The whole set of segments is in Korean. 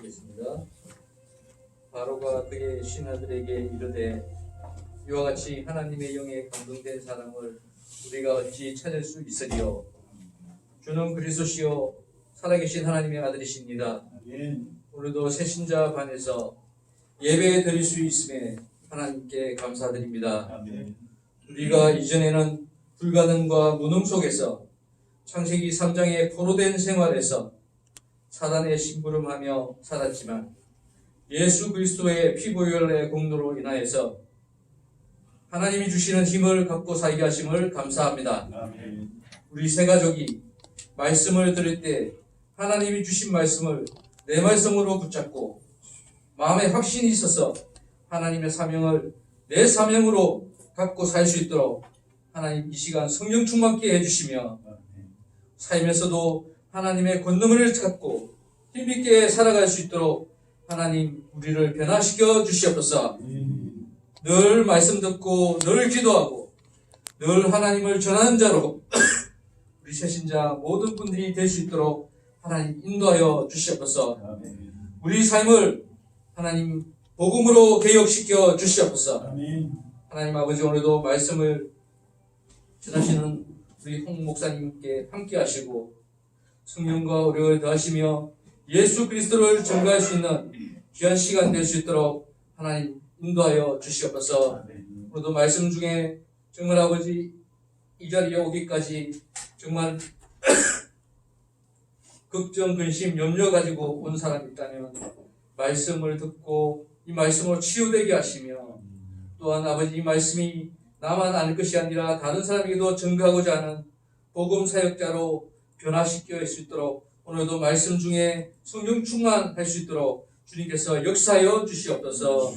읽겠습니다. 바로가 그의 신하들에게 이르되 이와 같이 하나님의 영에 감동된 사람을 우리가 어찌 찾을 수 있으리요. 주는 그리스도시요 살아계신 하나님의 아들이십니다. 오늘도 새신자 반에서 예배 드릴 수 있음에 하나님께 감사드립니다. 우리가 이전에는 불가능과 무능 속에서 창세기 3장의 포로된 생활에서 사단의 심부름하며 살았지만 예수 그리스도의 피보혈의 공로로 인하여서 하나님이 주시는 힘을 갖고 살게 하심을 감사합니다. 우리 세 가족이 말씀을 들을 때 하나님이 주신 말씀을 내 말씀으로 붙잡고 마음에 확신이 있어서 하나님의 사명을 내 사명으로 갖고 살 수 있도록 하나님 이 시간 성령 충만케 해주시며 살면서도 하나님의 권능을 갖고 힘있게 살아갈 수 있도록 하나님 우리를 변화시켜 주시옵소서. 늘 말씀 듣고 늘 기도하고 늘 하나님을 전하는 자로 우리 새신자 모든 분들이 될 수 있도록 하나님 인도하여 주시옵소서. 우리 삶을 하나님 복음으로 개혁시켜 주시옵소서. 하나님 아버지 오늘도 말씀을 전하시는 우리 홍 목사님께 함께 하시고 성령과 우리를 더하시며 예수 그리스도를 전가할 수 있는 귀한 시간 될 수 있도록 하나님 인도하여 주시옵소서. 오늘도 말씀 중에 정말 아버지 이 자리에 오기까지 정말 걱정, 근심, 염려 가지고 온 사람이 있다면 말씀을 듣고 이 말씀으로 치유되게 하시며 또한 아버지 이 말씀이 나만 아는 것이 아니라 다른 사람에게도 전가하고자 하는 복음 사역자로 변화시킬 수 있도록 오늘도 말씀 중에 성령 충만할 수 있도록 주님께서 역사하여 주시옵소서.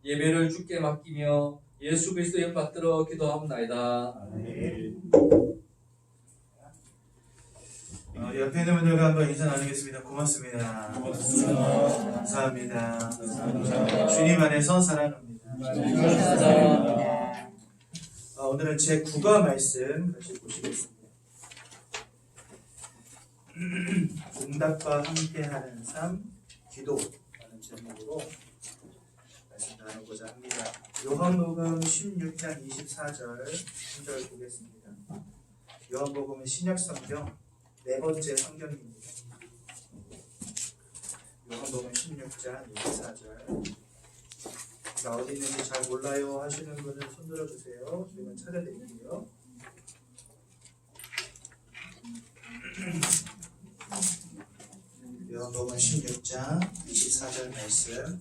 예배를 주께 맡기며 예수 그리스도 영 받들어 기도하옵나이다. 옆에 있는 분들과 한번 인사 나누겠습니다. 고맙습니다. 감사합니다. 주님 안에서 사랑합니다. 오늘은 제 9과 말씀 다시 보시겠습니다. 응답과 함께하는 삶, 기도라는 제목으로 말씀 나누고자 합니다. 요한복음 16장 24절 3절 보겠습니다. 요한복음은 신약성경 네 번째 성경입니다. 요한복음 16장 24절. 어디 있는지 잘 몰라요 하시는 분은 손 들어주세요. 저희는 찾아드릴게요. 요한복음 16장 24절 말씀.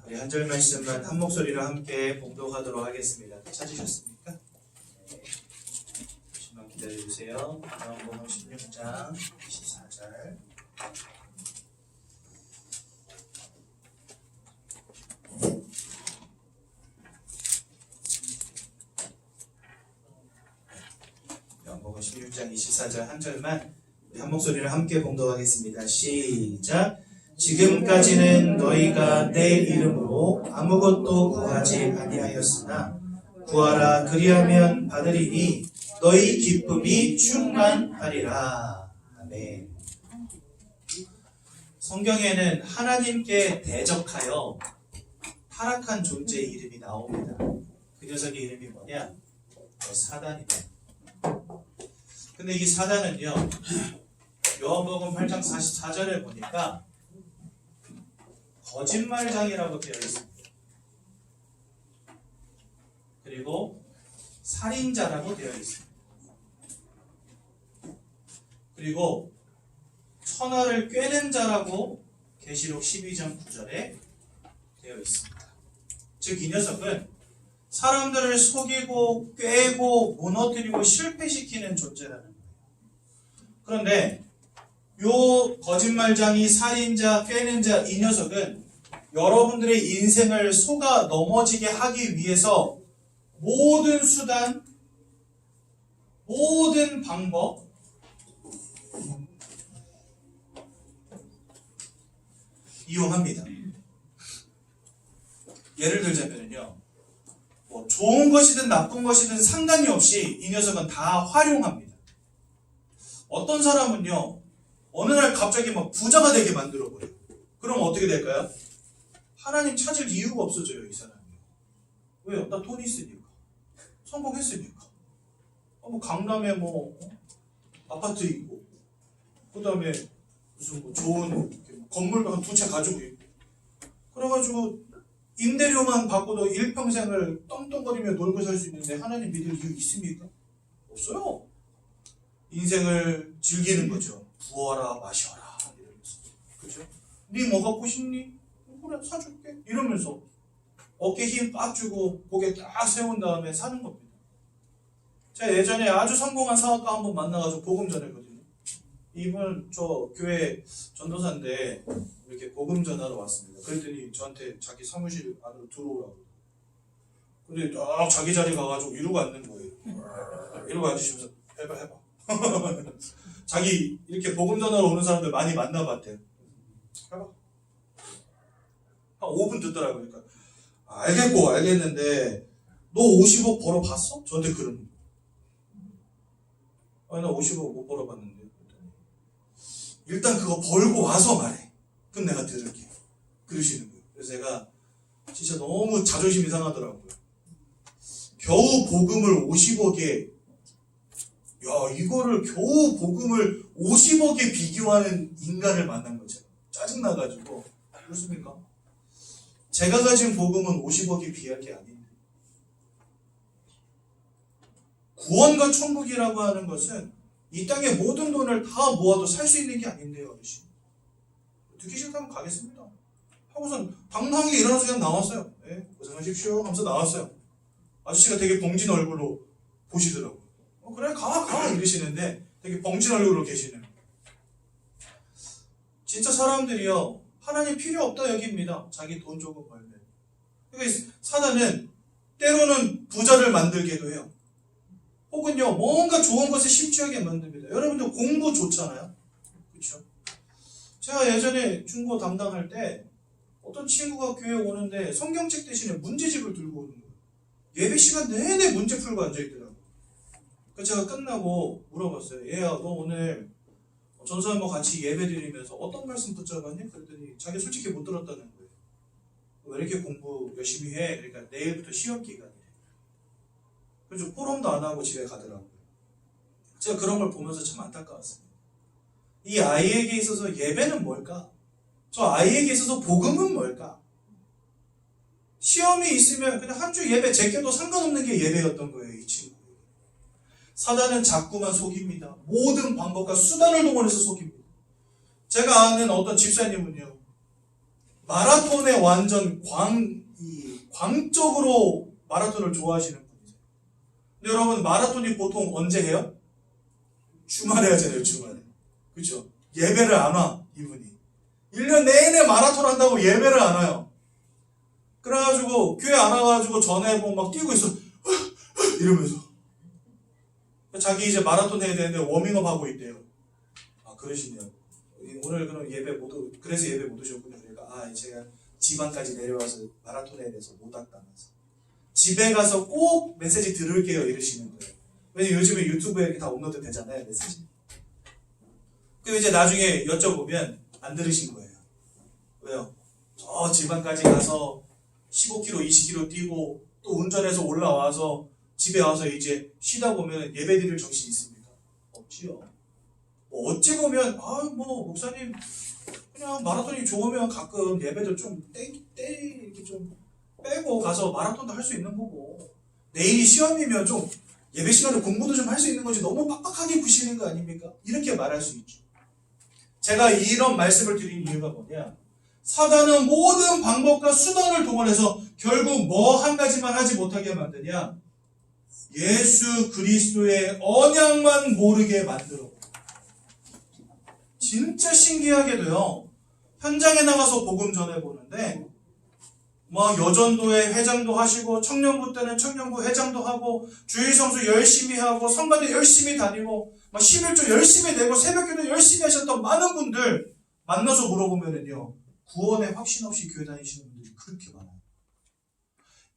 우리 한 절 말씀만 한 목소리로 함께 봉독하도록 하겠습니다. 찾으셨습니까? 네. 잠시만 기다려주세요. 요한복음 16장 24절. 요한복음 16장 24절 한 절만 우리 한 목소리를 함께 봉독하겠습니다. 시작. 지금까지는 너희가 내 이름으로 아무것도 구하지 아니하였으나 구하라 그리하면 받으리니 너희 기쁨이 충만하리라. 아멘. 성경에는 하나님께 대적하여 타락한 존재의 이름이 나옵니다. 그 녀석의 이름이 뭐냐? 사단이다. 근데 이 사단은요, 요한복음 8장 44절에 보니까 거짓말장이라고 되어 있습니다. 그리고 살인자라고 되어 있습니다. 그리고 천하를 꿰는 자라고 계시록 12장 9절에 되어 있습니다. 즉 이 녀석은 사람들을 속이고 꿰고 무너뜨리고 실패시키는 존재라는 거예요. 그런데 요 거짓말장이 살인자, 꿰는 자 이 녀석은 여러분들의 인생을 속아 넘어지게 하기 위해서 모든 수단, 모든 방법 이용합니다. 예를 들자면요, 좋은 것이든 나쁜 것이든 상관이 없이 이 녀석은 다 활용합니다. 어떤 사람은요, 어느 날 갑자기 막 부자가 되게 만들어버려요. 그럼 어떻게 될까요? 하나님 찾을 이유가 없어져요, 이 사람이. 왜요? 나 돈 있으니까. 성공했으니까. 뭐 강남에 뭐 아파트 있고, 그 다음에 무슨 뭐 좋은 건물도 한 2채 가지고 있고, 그래가지고 임대료만 받고도 일평생을 떵떵거리며 놀고 살 수 있는데 하나님 믿을 이유 있습니까? 없어요. 인생을 즐기는 거죠. 부어라 마셔라 이러면서. 그죠? 네 뭐 갖고 싶니? 그래 사줄게 이러면서 어깨 힘 빡 주고 고개 딱 세운 다음에 사는 겁니다. 제가 예전에 아주 성공한 사업가 한 번 만나가지고 복음 전했거든요. 이분 저 교회 전도사인데 이렇게 복음 전하러 왔습니다. 그랬더니 저한테 자기 사무실 안으로 들어오라고. 근데 딱 자기 자리 가가지고 이러고 앉는 거예요. 이러고 앉으시면서 해봐. 자기 이렇게 복음 전하러 오는 사람들 많이 만나봤대요. 해봐. 한 5분 듣더라고요. 그러니까 알겠는데 너 50억 벌어봤어? 저한테 그러는 거예요. 아니 나 50억 못 벌어봤는데. 일단 그거 벌고 와서 말해. 그럼 내가 들을게. 그러시는 거예요. 그래서 제가 진짜 너무 자존심이 상하더라고요. 겨우 복음을 50억에 이거를 겨우 복음을 50억에 비교하는 인간을 만난 거죠. 짜증나가지고. 그렇습니까? 제가 가진 복음은 50억에 비할 게 아닌데. 구원과 천국이라고 하는 것은 이 땅의 모든 돈을 다 모아도 살 수 있는 게 아닌데요, 어르신. 듣기 싫다면 가겠습니다. 하고선 당당하게 일어나서 그냥 나왔어요. 네, 고생하십시오 하면서 나왔어요. 아저씨가 되게 봉진 얼굴로 보시더라고요. 그래 가 이러시는데 되게 봉진 얼굴로 계시는. 진짜 사람들이요 하나님 필요 없다 여깁니다. 자기 돈 조금 벌면. 그러니까 사단은 때로는 부자를 만들게도 해요. 혹은요 뭔가 좋은 것에 심취하게 만듭니다. 여러분들 공부 좋잖아요. 그렇죠? 제가 예전에 중고 담당할 때 어떤 친구가 교회에 오는데 성경책 대신에 문제집을 들고 오는 거예요. 예배 시간 내내 문제 풀고 앉아있더라고요. 그래서 제가 끝나고 물어봤어요. 얘야 너 오늘 전사님과 같이 예배 드리면서 어떤 말씀 붙잡았니? 그랬더니 자기 솔직히 못 들었다는 거예요. 왜 이렇게 공부 열심히 해? 그러니까 내일부터 시험 기간이래. 그래서 포럼도 안 하고 집에 가더라고요. 제가 그런 걸 보면서 참 안타까웠습니다. 이 아이에게 있어서 예배는 뭘까? 저 아이에게 있어서 복음은 뭘까? 시험이 있으면 그냥 한 주 예배 제껴도 상관없는 게 예배였던 거예요, 이 친구. 사단은 자꾸만 속입니다. 모든 방법과 수단을 동원해서 속입니다. 제가 아는 어떤 집사님은요, 마라톤에 완전 광적으로 마라톤을 좋아하시는 분이세요. 근데 여러분, 마라톤이 보통 언제 해요? 주말에 하잖아요, 주말에. 그렇죠? 예배를 안 와, 이분이. 1년 내내 마라톤 한다고 예배를 안 와요. 그래가지고, 교회 안 와가지고 전화해보면 막 뛰고 있어. 이러면서. 자기 이제 마라톤 해야 되는데 워밍업 하고 있대요. 아, 그러시네요. 오늘 그럼 그래서 예배 못 오셨군요. 그러니까, 제가 지방까지 내려와서 마라톤에 대해서 못 왔다면서. 집에 가서 꼭 메시지 들을게요. 이러시는 거예요. 왜냐면 요즘에 유튜브에 이렇게 다 업로드 되잖아요, 메시지. 그리고 이제 나중에 여쭤보면 안 들으신 거예요. 왜요? 저 지방까지 가서 15km, 20km 뛰고 또 운전해서 올라와서 집에 와서 이제 쉬다 보면 예배 드릴 정신이 있습니까? 없지요. 뭐 어찌 보면 목사님 그냥 마라톤이 좋으면 가끔 예배도 좀 이렇게 좀 빼고 가서 마라톤도 할 수 있는 거고, 내일이 시험이면 좀 예배 시간에 공부도 좀 할 수 있는 거지 너무 빡빡하게 구시는 거 아닙니까? 이렇게 말할 수 있죠. 제가 이런 말씀을 드린 이유가 뭐냐? 사단은 모든 방법과 수단을 동원해서 결국 뭐 한 가지만 하지 못하게 만드냐? 예수 그리스도의 언약만 모르게 만들어. 진짜 신기하게도요, 현장에 나가서 복음 전해보는데 막 여전도에 회장도 하시고 청년부 때는 청년부 회장도 하고 주일성수 열심히 하고 성가대 열심히 다니고 막 11조 열심히 내고 새벽기도 열심히 하셨던 많은 분들 만나서 물어보면은요, 구원에 확신 없이 교회 다니시는 분들이 그렇게 많아요.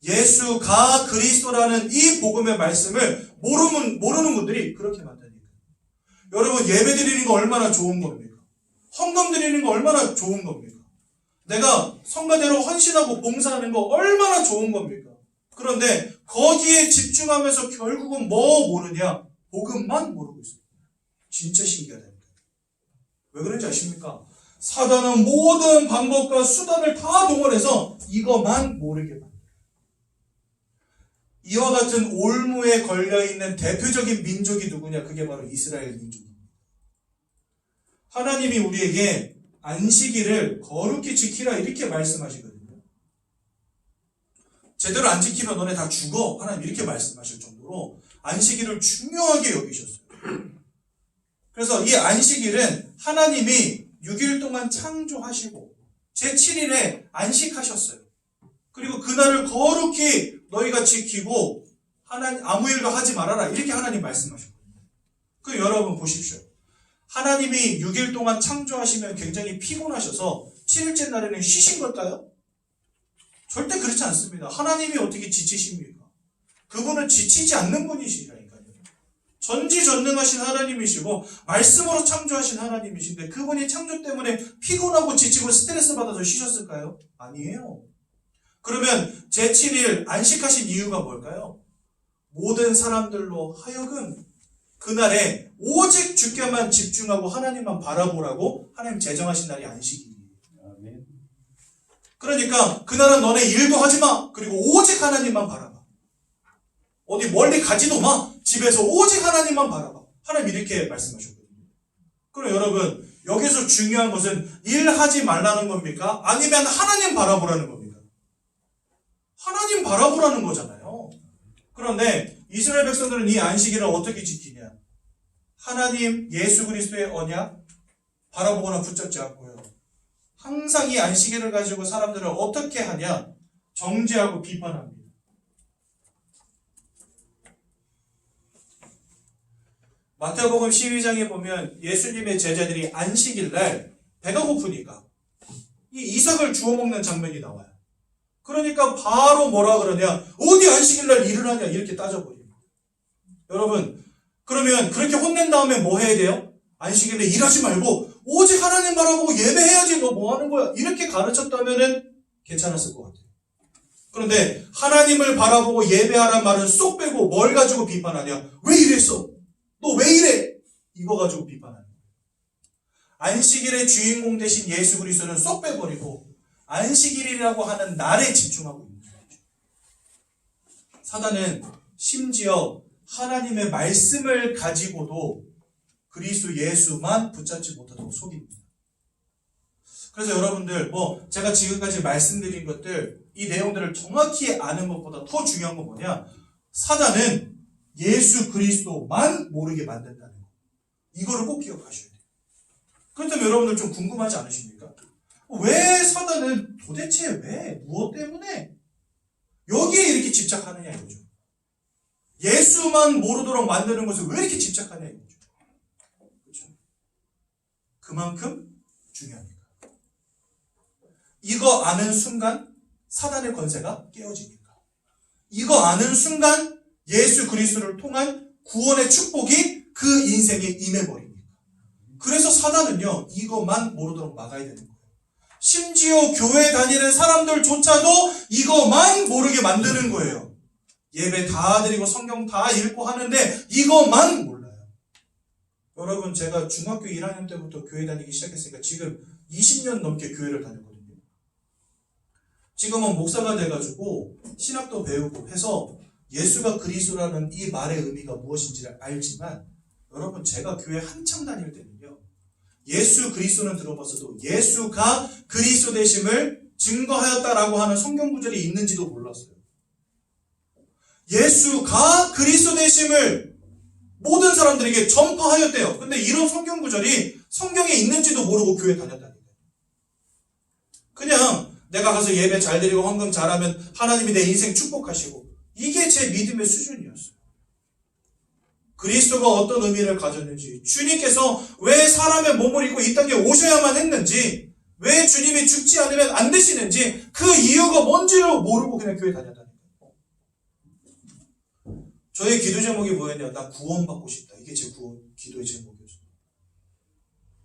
예수가 그리스도라는 이 복음의 말씀을 모르는 분들이 그렇게 많다니까. 여러분 예배 드리는 거 얼마나 좋은 겁니까? 헌금 드리는 거 얼마나 좋은 겁니까? 내가 성가대로 헌신하고 봉사하는 거 얼마나 좋은 겁니까? 그런데 거기에 집중하면서 결국은 뭐 모르냐? 복음만 모르고 있어요. 진짜 신기하다니까요. 왜 그런지 아십니까? 사단은 모든 방법과 수단을 다 동원해서 이것만 모르게 만들어요. 이와 같은 올무에 걸려있는 대표적인 민족이 누구냐? 그게 바로 이스라엘 민족입니다. 하나님이 우리에게 안식일을 거룩히 지키라 이렇게 말씀하시거든요. 제대로 안 지키면 너네 다 죽어. 하나님 이렇게 말씀하실 정도로 안식일을 중요하게 여기셨어요. 그래서 이 안식일은 하나님이 6일 동안 창조하시고 제7일에 안식하셨어요. 그리고 그날을 거룩히 너희가 지키고 하나님 아무 일도 하지 말아라 이렇게 하나님 말씀하셨거든요. 그 여러분 보십시오. 하나님이 6일 동안 창조하시면 굉장히 피곤하셔서 7일째 날에는 쉬신 걸까요? 절대 그렇지 않습니다. 하나님이 어떻게 지치십니까? 그분은 지치지 않는 분이시라니까요. 전지전능하신 하나님이시고 말씀으로 창조하신 하나님이신데 그분이 창조 때문에 피곤하고 지치고 스트레스 받아서 쉬셨을까요? 아니에요. 그러면 제7일 안식하신 이유가 뭘까요? 모든 사람들로 하여금 그날에 오직 주께만 집중하고 하나님만 바라보라고 하나님 제정하신 날이 안식일이에요. 그러니까 그날은 너네 일도 하지 마. 그리고 오직 하나님만 바라봐. 어디 멀리 가지도 마. 집에서 오직 하나님만 바라봐. 하나님 이렇게 말씀하셨거든요. 그럼 여러분 여기서 중요한 것은 일하지 말라는 겁니까? 아니면 하나님 바라보라는 겁니까? 하나님 바라보라는 거잖아요. 그런데 이스라엘 백성들은 이 안식일을 어떻게 지키냐? 하나님 예수 그리스도의 언약 바라보거나 붙잡지 않고요. 항상 이 안식일을 가지고 사람들을 어떻게 하냐? 정죄하고 비판합니다. 마태복음 12장에 보면 예수님의 제자들이 안식일날 배가 고프니까 이 이삭을 주워 먹는 장면이 나와요. 그러니까 바로 뭐라 그러냐? 어디 안식일날 일을 하냐? 이렇게 따져버립니다. 여러분 그러면 그렇게 혼낸 다음에 뭐 해야 돼요? 안식일에 일하지 말고 오직 하나님 바라보고 예배해야지. 너 뭐 하는 거야? 이렇게 가르쳤다면은 괜찮았을 것 같아요. 그런데 하나님을 바라보고 예배하란 말은 쏙 빼고 뭘 가지고 비판하냐? 왜 이랬어? 너 왜 이래? 이거 가지고 비판하는 거예요. 안식일의 주인공 대신 예수 그리스도는 쏙 빼버리고 안식일이라고 하는 날에 집중하고 있는 거죠. 사단은 심지어 하나님의 말씀을 가지고도 그리스도 예수만 붙잡지 못하도록 속입니다. 그래서 여러분들 제가 지금까지 말씀드린 것들 이 내용들을 정확히 아는 것보다 더 중요한 건 뭐냐? 사단은 예수 그리스도만 모르게 만든다는 거. 이거를 꼭 기억하셔야 돼요. 그렇다면 여러분들 좀 궁금하지 않으십니까? 왜 사단은 도대체 왜? 무엇 때문에? 여기에 이렇게 집착하느냐 이거죠. 예수만 모르도록 만드는 것을 왜 이렇게 집착하냐 이거죠. 그렇죠? 그만큼 중요합니다. 이거 아는 순간 사단의 권세가 깨어집니다. 이거 아는 순간 예수 그리스도를 통한 구원의 축복이 그 인생에 임해버립니다. 그래서 사단은요 이것만 모르도록 막아야 되는 거예요. 심지어 교회 다니는 사람들조차도 이것만 모르게 만드는 거예요. 예배 다 드리고 성경 다 읽고 하는데 이것만 몰라요. 여러분 제가 중학교 1학년 때부터 교회 다니기 시작했으니까 지금 20년 넘게 교회를 다녔거든요. 지금은 목사가 돼가지고 신학도 배우고 해서 예수가 그리스도라는 이 말의 의미가 무엇인지를 알지만 여러분 제가 교회 한창 다닐 때는요 예수 그리스도는 들어봤어도 예수가 그리스도 되심을 증거하였다라고 하는 성경 구절이 있는지도 몰랐어요. 예수가 그리스도 되심을 모든 사람들에게 전파하였대요. 근데 이런 성경 구절이 성경에 있는지도 모르고 교회 다녔다니까요. 그냥 내가 가서 예배 잘 드리고 헌금 잘하면 하나님이 내 인생 축복하시고 이게 제 믿음의 수준이었어요. 그리스도가 어떤 의미를 가졌는지, 주님께서 왜 사람의 몸을 입고 이 땅에 오셔야만 했는지, 왜 주님이 죽지 않으면 안 되시는지 그 이유가 뭔지를 모르고 그냥 교회 다녔다니까요. 저의 기도 제목이 뭐였냐? 나 구원받고 싶다. 이게 제 기도의 제목이었어요.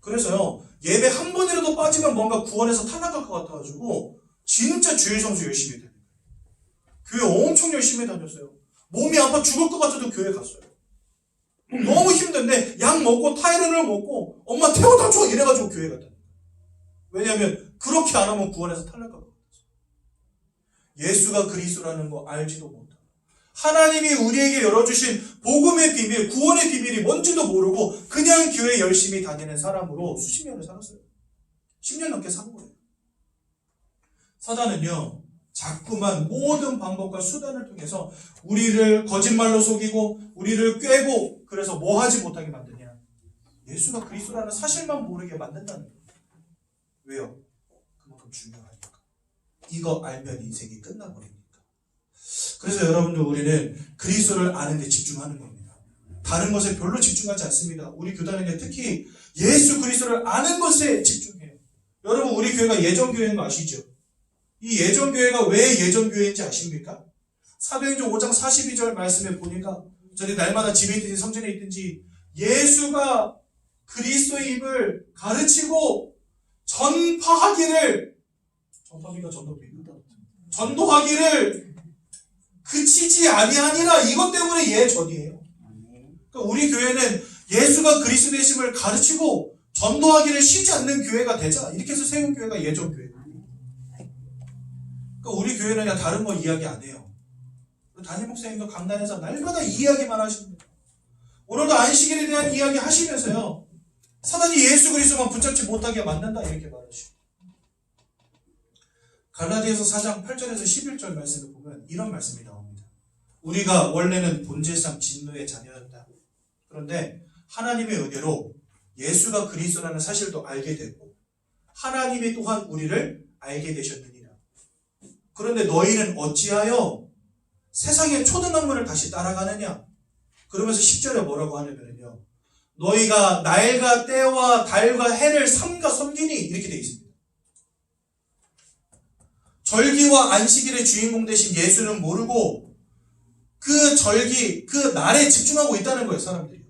그래서요, 예배 한 번이라도 빠지면 뭔가 구원에서 탈락할 것 같아가지고 진짜 주일 성수 열심히 다녀요. 교회 엄청 열심히 다녔어요. 몸이 아파 죽을 것 같아도 교회 갔어요. 너무 힘든데 약 먹고 타이레놀 먹고 엄마 태워다 줘 이래가지고 교회 갔다. 왜냐하면 그렇게 안 하면 구원에서 탈락할 것 같아서. 예수가 그리스도라는 거 알지도 못하고 하나님이 우리에게 열어주신 복음의 비밀, 구원의 비밀이 뭔지도 모르고 그냥 교회 열심히 다니는 사람으로 수십 년을 살았어요. 10년 넘게 산 거예요. 사단은요, 자꾸만 모든 방법과 수단을 통해서 우리를 거짓말로 속이고 우리를 꿰고 그래서 뭐 하지 못하게 만드냐? 예수가 그리스도라는 사실만 모르게 만든다는 거예요. 왜요? 그만큼 중요하니까. 이거 알면 인생이 끝나버리니까. 그래서 여러분들 우리는 그리스도를 아는 데 집중하는 겁니다. 다른 것에 별로 집중하지 않습니다. 우리 교단은 특히 예수 그리스도를 아는 것에 집중해요. 여러분 우리 교회가 예전교회인 거 아시죠? 이 예전교회가 왜 예전교회인지 아십니까? 사도행전 5장 42절 말씀에 보니까 저희 날마다 집에 있든지 성전에 있든지 예수가 그리스도의 입을 가르치고 전파하기를 전도하기를 그치지 아니하니라. 이것 때문에 예전이에요. 그러니까 우리 교회는 예수가 그리스도 되심을 가르치고 전도하기를 쉬지 않는 교회가 되자 이렇게 해서 세운 교회가 예전교회예요. 그러니까 우리 교회는 그냥 다른 거 이야기 안 해요. 담임 목사님도 강단에서 날마다 이 이야기만 하십니다. 오늘도 안식일에 대한 이야기 하시면서요, 사단이 예수 그리스도만 붙잡지 못하게 만든다 이렇게 말하시고, 갈라디아서 4장 8절에서 11절 말씀을 보면 이런 말씀이 나옵니다. 우리가 원래는 본질상 진노의 자녀였다. 그런데 하나님의 은혜로 예수가 그리스도라는 사실도 알게 되고 하나님이 또한 우리를 알게 되셨느니라. 그런데 너희는 어찌하여 세상의 초등학문을 다시 따라가느냐? 그러면서 10절에 뭐라고 하냐면요, 너희가 날과 때와 달과 해를 삼가 섬기니 이렇게 되어 있습니다. 절기와 안식일의 주인공 되신 예수는 모르고 그 절기, 그 날에 집중하고 있다는 거예요, 사람들이.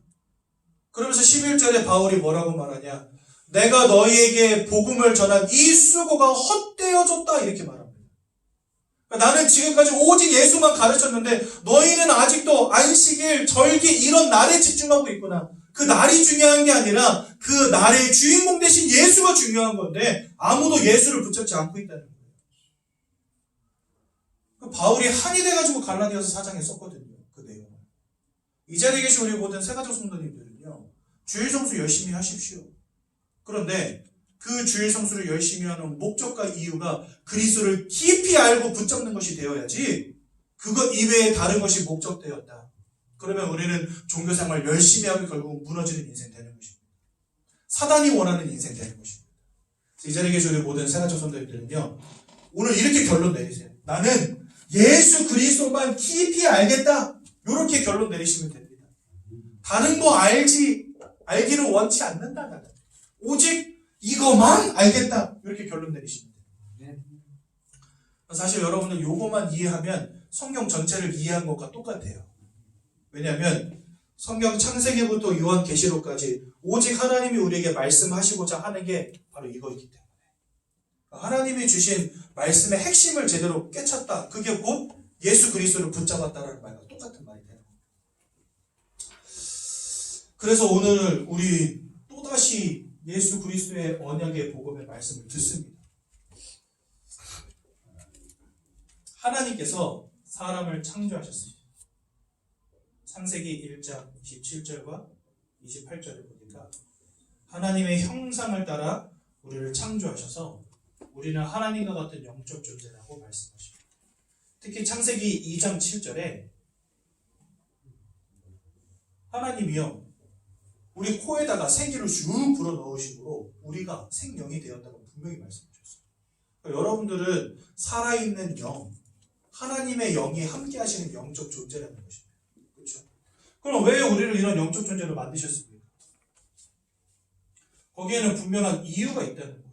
그러면서 11절에 바울이 뭐라고 말하냐? 내가 너희에게 복음을 전한 이 수고가 헛되어졌다 이렇게 말합니다. 나는 지금까지 오직 예수만 가르쳤는데 너희는 아직도 안식일, 절기 이런 날에 집중하고 있구나. 그 날이 중요한 게 아니라 그 날의 주인공 되신 예수가 중요한 건데 아무도 예수를 붙잡지 않고 있다는 거예요. 바울이 한이 돼가지고 갈라디아서 4장에 썼거든요. 그 내용을. 이 자리에 계신 우리 모든 세가족 성도님들은요, 주일 성수 열심히 하십시오. 그런데 그 주일 성수를 열심히 하는 목적과 이유가 그리스도를 깊이 알고 붙잡는 것이 되어야지 그것 이외에 다른 것이 목적되었다. 그러면 우리는 종교생활 열심히 하고 결국 무너지는 인생 되는 것입니다. 사단이 원하는 인생 되는 것입니다. 이 자리에 계신 우리 모든 세가족 성도님들은요, 오늘 이렇게 결론 내리세요. 나는 예수 그리스도만 깊이 알겠다. 이렇게 결론 내리시면 됩니다. 다른 거 알기를 원치 않는다. 나는. 오직 이거만 알겠다. 이렇게 결론 내리시면 돼요. 사실 여러분들 요거만 이해하면 성경 전체를 이해한 것과 똑같아요. 왜냐하면 성경 창세기부터 요한계시록까지 오직 하나님이 우리에게 말씀하시고자 하는 게 바로 이거이기 때문에 하나님이 주신 말씀의 핵심을 제대로 깨쳤다. 그게 곧 예수 그리스도를 붙잡았다라는 말과 똑같은 말이 돼요. 그래서 오늘 우리 또다시 예수 그리스도의 언약의 복음의 말씀을 듣습니다. 하나님께서 사람을 창조하셨습니다. 창세기 1장 27절과 28절을 보니까 하나님의 형상을 따라 우리를 창조하셔서 우리는 하나님과 같은 영적 존재라고 말씀하십니다. 특히 창세기 2장 7절에 하나님이요, 우리 코에다가 생기를 쭉 불어넣으심으로 우리가 생명이 되었다고 분명히 말씀하셨어요. 그러니까 여러분들은 살아있는 영, 하나님의 영이 함께 하시는 영적 존재라는 것입니다. 그렇죠? 그럼 왜 우리를 이런 영적 존재로 만드셨습니까? 거기에는 분명한 이유가 있다는 거예요.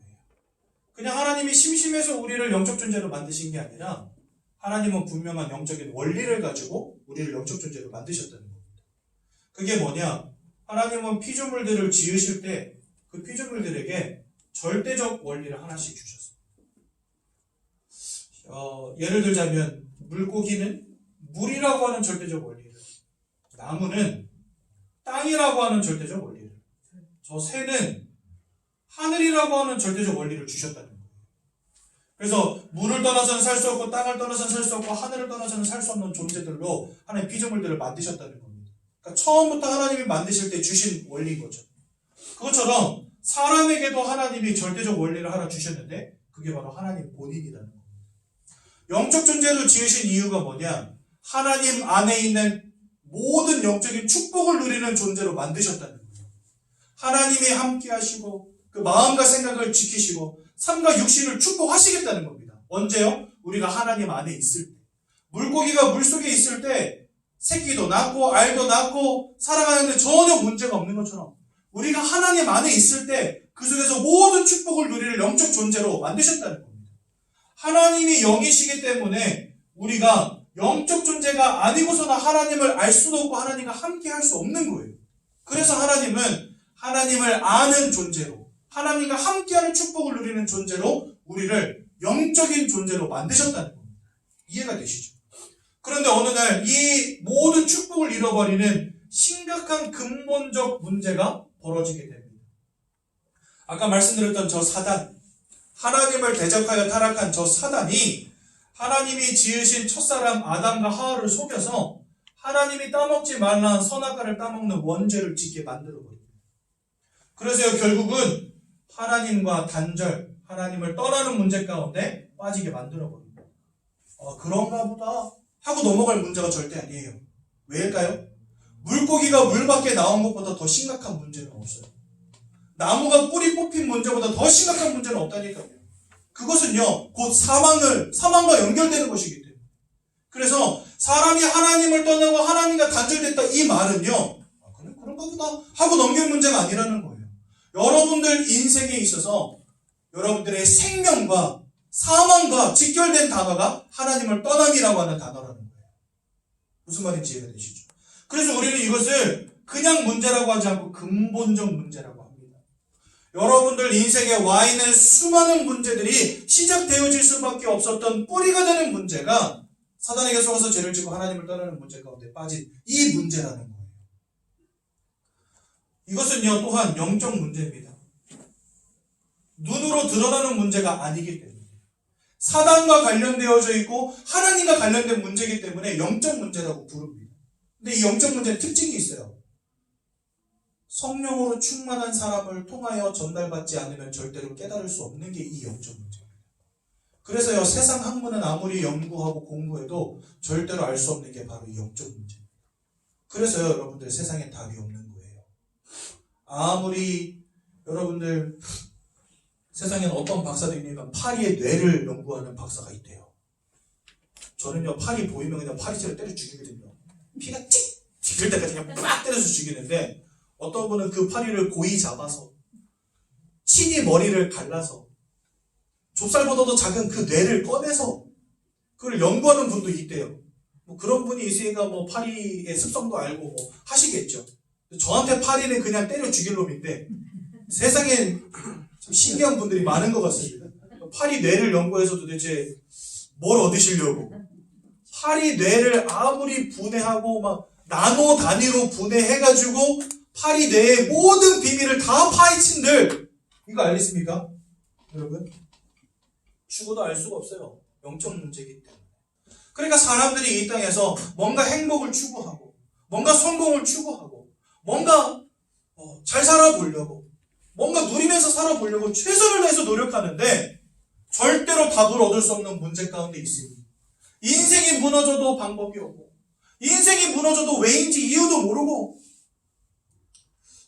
그냥 하나님이 심심해서 우리를 영적 존재로 만드신 게 아니라 하나님은 분명한 영적인 원리를 가지고 우리를 영적 존재로 만드셨다는 겁니다. 그게 뭐냐? 하나님은 피조물들을 지으실 때 그 피조물들에게 절대적 원리를 하나씩 주셨어요. 예를 들자면 물고기는 물이라고 하는 절대적 원리를, 나무는 땅이라고 하는 절대적 원리를, 저 새는 하늘이라고 하는 절대적 원리를 주셨다는 거예요. 그래서 물을 떠나서는 살 수 없고 땅을 떠나서는 살 수 없고 하늘을 떠나서는 살 수 없는 존재들로 하나님 피조물들을 만드셨다는 겁니다. 그러니까 처음부터 하나님이 만드실 때 주신 원리인 거죠. 그것처럼 사람에게도 하나님이 절대적 원리를 하나 주셨는데 그게 바로 하나님 본인이라는 겁니다. 영적 존재로 지으신 이유가 뭐냐? 하나님 안에 있는 모든 영적인 축복을 누리는 존재로 만드셨다는 거예요. 하나님이 함께 하시고 그 마음과 생각을 지키시고 삶과 육신을 축복하시겠다는 겁니다. 언제요? 우리가 하나님 안에 있을 때. 물고기가 물속에 있을 때 새끼도 낳고 알도 낳고 살아가는데 전혀 문제가 없는 것처럼 우리가 하나님 안에 있을 때 그 속에서 모든 축복을 누리는 영적 존재로 만드셨다는 겁니다. 하나님이 영이시기 때문에 우리가 영적 존재가 아니고서는 하나님을 알 수도 없고 하나님과 함께 할 수 없는 거예요. 그래서 하나님은 하나님을 아는 존재로, 하나님과 함께하는 축복을 누리는 존재로 우리를 영적인 존재로 만드셨다는 겁니다. 이해가 되시죠? 그런데 어느 날 이 모든 축복을 잃어버리는 심각한 근본적 문제가 벌어지게 됩니다. 아까 말씀드렸던 저 사단, 하나님을 대적하여 타락한 저 사단이 하나님이 지으신 첫사람 아담과 하와를 속여서 하나님이 따먹지 말라는 선악과를 따먹는 원죄를 짓게 만들어버립니다. 그래서 결국은 하나님과 단절, 하나님을 떠나는 문제 가운데 빠지게 만들어버립니다. 그런가 보다 하고 넘어갈 문제가 절대 아니에요. 왜일까요? 물고기가 물 밖에 나온 것보다 더 심각한 문제는 없어요. 나무가 뿌리 뽑힌 문제보다 더 심각한 문제는 없다니까요. 그것은요, 곧 사망과 연결되는 것이기 때문에. 그래서 사람이 하나님을 떠나고 하나님과 단절됐다 이 말은요, 그런가 보다 하고 넘길 문제가 아니라는 거예요. 여러분들 인생에 있어서 여러분들의 생명과 사망과 직결된 단어가 하나님을 떠남이라고 하는 단어라는 거예요. 무슨 말인지 이해가 되시죠? 그래서 우리는 이것을 그냥 문제라고 하지 않고 근본적 문제라고 합니다. 여러분들 인생에 와 있는 수많은 문제들이 시작되어질 수밖에 없었던 뿌리가 되는 문제가 사단에게 속아서 죄를 짓고 하나님을 떠나는 문제 가운데 빠진 이 문제라는 거예요. 이것은요 또한 영적 문제입니다. 눈으로 드러나는 문제가 아니기 때문에 사단과 관련되어져 있고 하나님과 관련된 문제이기 때문에 영적 문제라고 부릅니다. 근데 이 영적 문제는 특징이 있어요. 성령으로 충만한 사람을 통하여 전달받지 않으면 절대로 깨달을 수 없는 게 이 영적 문제입니다. 그래서요 세상 학문은 아무리 연구하고 공부해도 절대로 알 수 없는 게 바로 이 영적 문제입니다. 그래서요 여러분들 세상에 답이 없는 거예요. 아무리 여러분들 세상에는 어떤 박사도 있냐면 파리의 뇌를 연구하는 박사가 있대요. 저는요 파리 보이면 그냥 파리채로 때려 죽이거든요. 피가 찍! 찍을 때까지 그냥 막 때려서 죽이는데 어떤 분은 그 파리를 고이 잡아서 친히 머리를 갈라서 좁쌀보다도 작은 그 뇌를 꺼내서 그걸 연구하는 분도 있대요. 뭐 그런 분이 있으니까 뭐 파리의 습성도 알고 뭐 하시겠죠. 저한테 파리는 그냥 때려 죽일 놈인데 세상에 참 신기한 분들이 많은 것 같습니다. 파리 뇌를 연구해서 도대체 뭘 얻으시려고? 파리 뇌를 아무리 분해하고 막 나노 단위로 분해해가지고 파리 뇌의 모든 비밀을 다 파헤친들 이거 알겠습니까? 여러분 죽어도 알 수가 없어요. 영적 문제이기 때문에. 그러니까 사람들이 이 땅에서 뭔가 행복을 추구하고 뭔가 성공을 추구하고 뭔가 잘 살아보려고 뭔가 누리면서 살아보려고 최선을 다해서 노력하는데 절대로 답을 얻을 수 없는 문제 가운데 있습니다. 인생이 무너져도 방법이 없고 인생이 무너져도 왜인지 이유도 모르고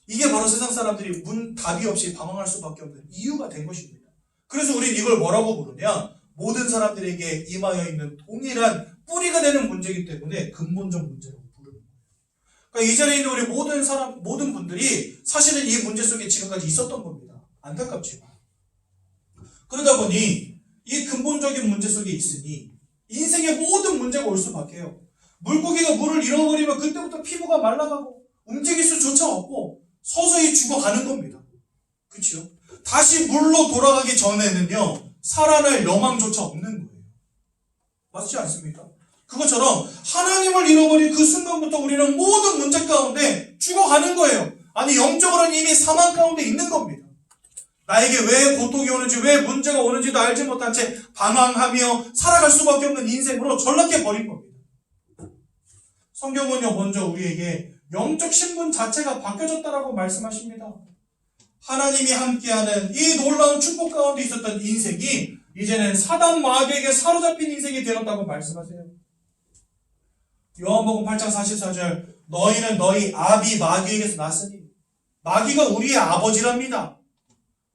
이게 바로 세상 사람들이 답이 없이 방황할 수밖에 없는 이유가 된 것입니다. 그래서 우린 이걸 뭐라고 부르냐? 모든 사람들에게 임하여 있는 동일한 뿌리가 되는 문제이기 때문에 근본적 문제라고 부르는 거예요. 그러니까 이 자리에 있는 우리 모든 분들이 사실은 이 문제 속에 지금까지 있었던 겁니다. 안타깝지만. 그러다 보니 이 근본적인 문제 속에 있으니 인생의 모든 문제가 올 수밖에 해요. 물고기가 물을 잃어버리면 그때부터 피부가 말라가고 움직일 수조차 없고 서서히 죽어가는 겁니다. 그렇죠? 다시 물로 돌아가기 전에는요, 살아날 여망조차 없는 거예요. 맞지 않습니까? 그것처럼 하나님을 잃어버린 그 순간부터 우리는 모든 문제 가운데 죽어가는 거예요. 아니, 영적으로는 이미 사망 가운데 있는 겁니다. 나에게 왜 고통이 오는지, 왜 문제가 오는지도 알지 못한 채 방황하며 살아갈 수밖에 없는 인생으로 전락해버린 겁니다. 성경은요, 먼저 우리에게 영적 신분 자체가 바뀌어졌다라고 말씀하십니다. 하나님이 함께하는 이 놀라운 축복 가운데 있었던 인생이 이제는 사단 마귀에게 사로잡힌 인생이 되었다고 말씀하세요. 요한복음 8장 44절, 너희는 너희 아비 마귀에게서 났으니, 마귀가 우리의 아버지랍니다.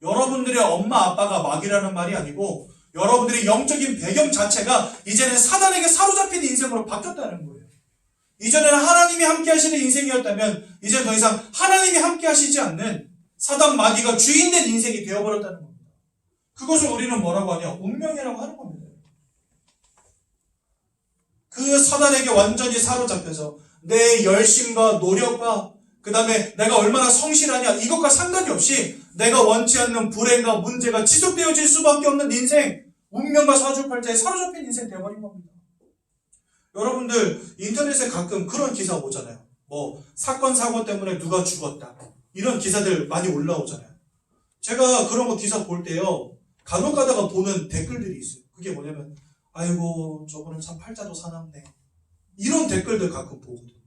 여러분들의 엄마 아빠가 마귀라는 말이 아니고 여러분들의 영적인 배경 자체가 이제는 사단에게 사로잡힌 인생으로 바뀌었다는 거예요. 이전에는 하나님이 함께 하시는 인생이었다면 이제 더 이상 하나님이 함께 하시지 않는 사단 마귀가 주인된 인생이 되어버렸다는 겁니다. 그것을 우리는 뭐라고 하냐? 운명이라고 하는 겁니다. 그 사단에게 완전히 사로잡혀서 내 열심과 노력과 그 다음에 내가 얼마나 성실하냐, 이것과 상관이 없이 내가 원치 않는 불행과 문제가 지속되어질 수밖에 없는 인생, 운명과 사주팔자에 사로잡힌 인생 되어버린 겁니다. 여러분들 인터넷에 가끔 그런 기사 오잖아요. 뭐 사건 사고 때문에 누가 죽었다, 이런 기사들 많이 올라오잖아요. 제가 그런 거 기사 볼 때요, 간혹 가다가 보는 댓글들이 있어요. 그게 뭐냐면, 아이고 저분은 참 팔자도 사납네, 이런 댓글들 가끔 보거든요.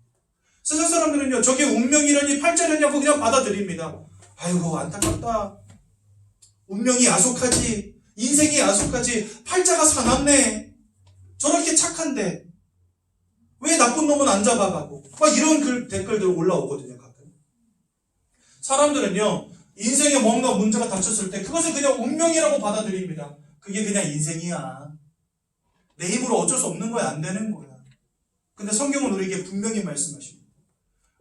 세상 사람들은요, 저게 운명이라니 팔자라냐고 그냥 받아들입니다. 아이고 안타깝다, 운명이 야속하지, 인생이 야속하지, 팔자가 사납네, 저렇게 착한데 왜 나쁜 놈은 안 잡아가고, 막 이런 댓글들 올라오거든요. 가끔 사람들은요, 인생에 뭔가 문제가 닥쳤을 때 그것을 그냥 운명이라고 받아들입니다. 그게 그냥 인생이야, 내 힘으로 어쩔 수 없는 거야, 안 되는 거야. 근데 성경은 우리에게 분명히 말씀하십니다.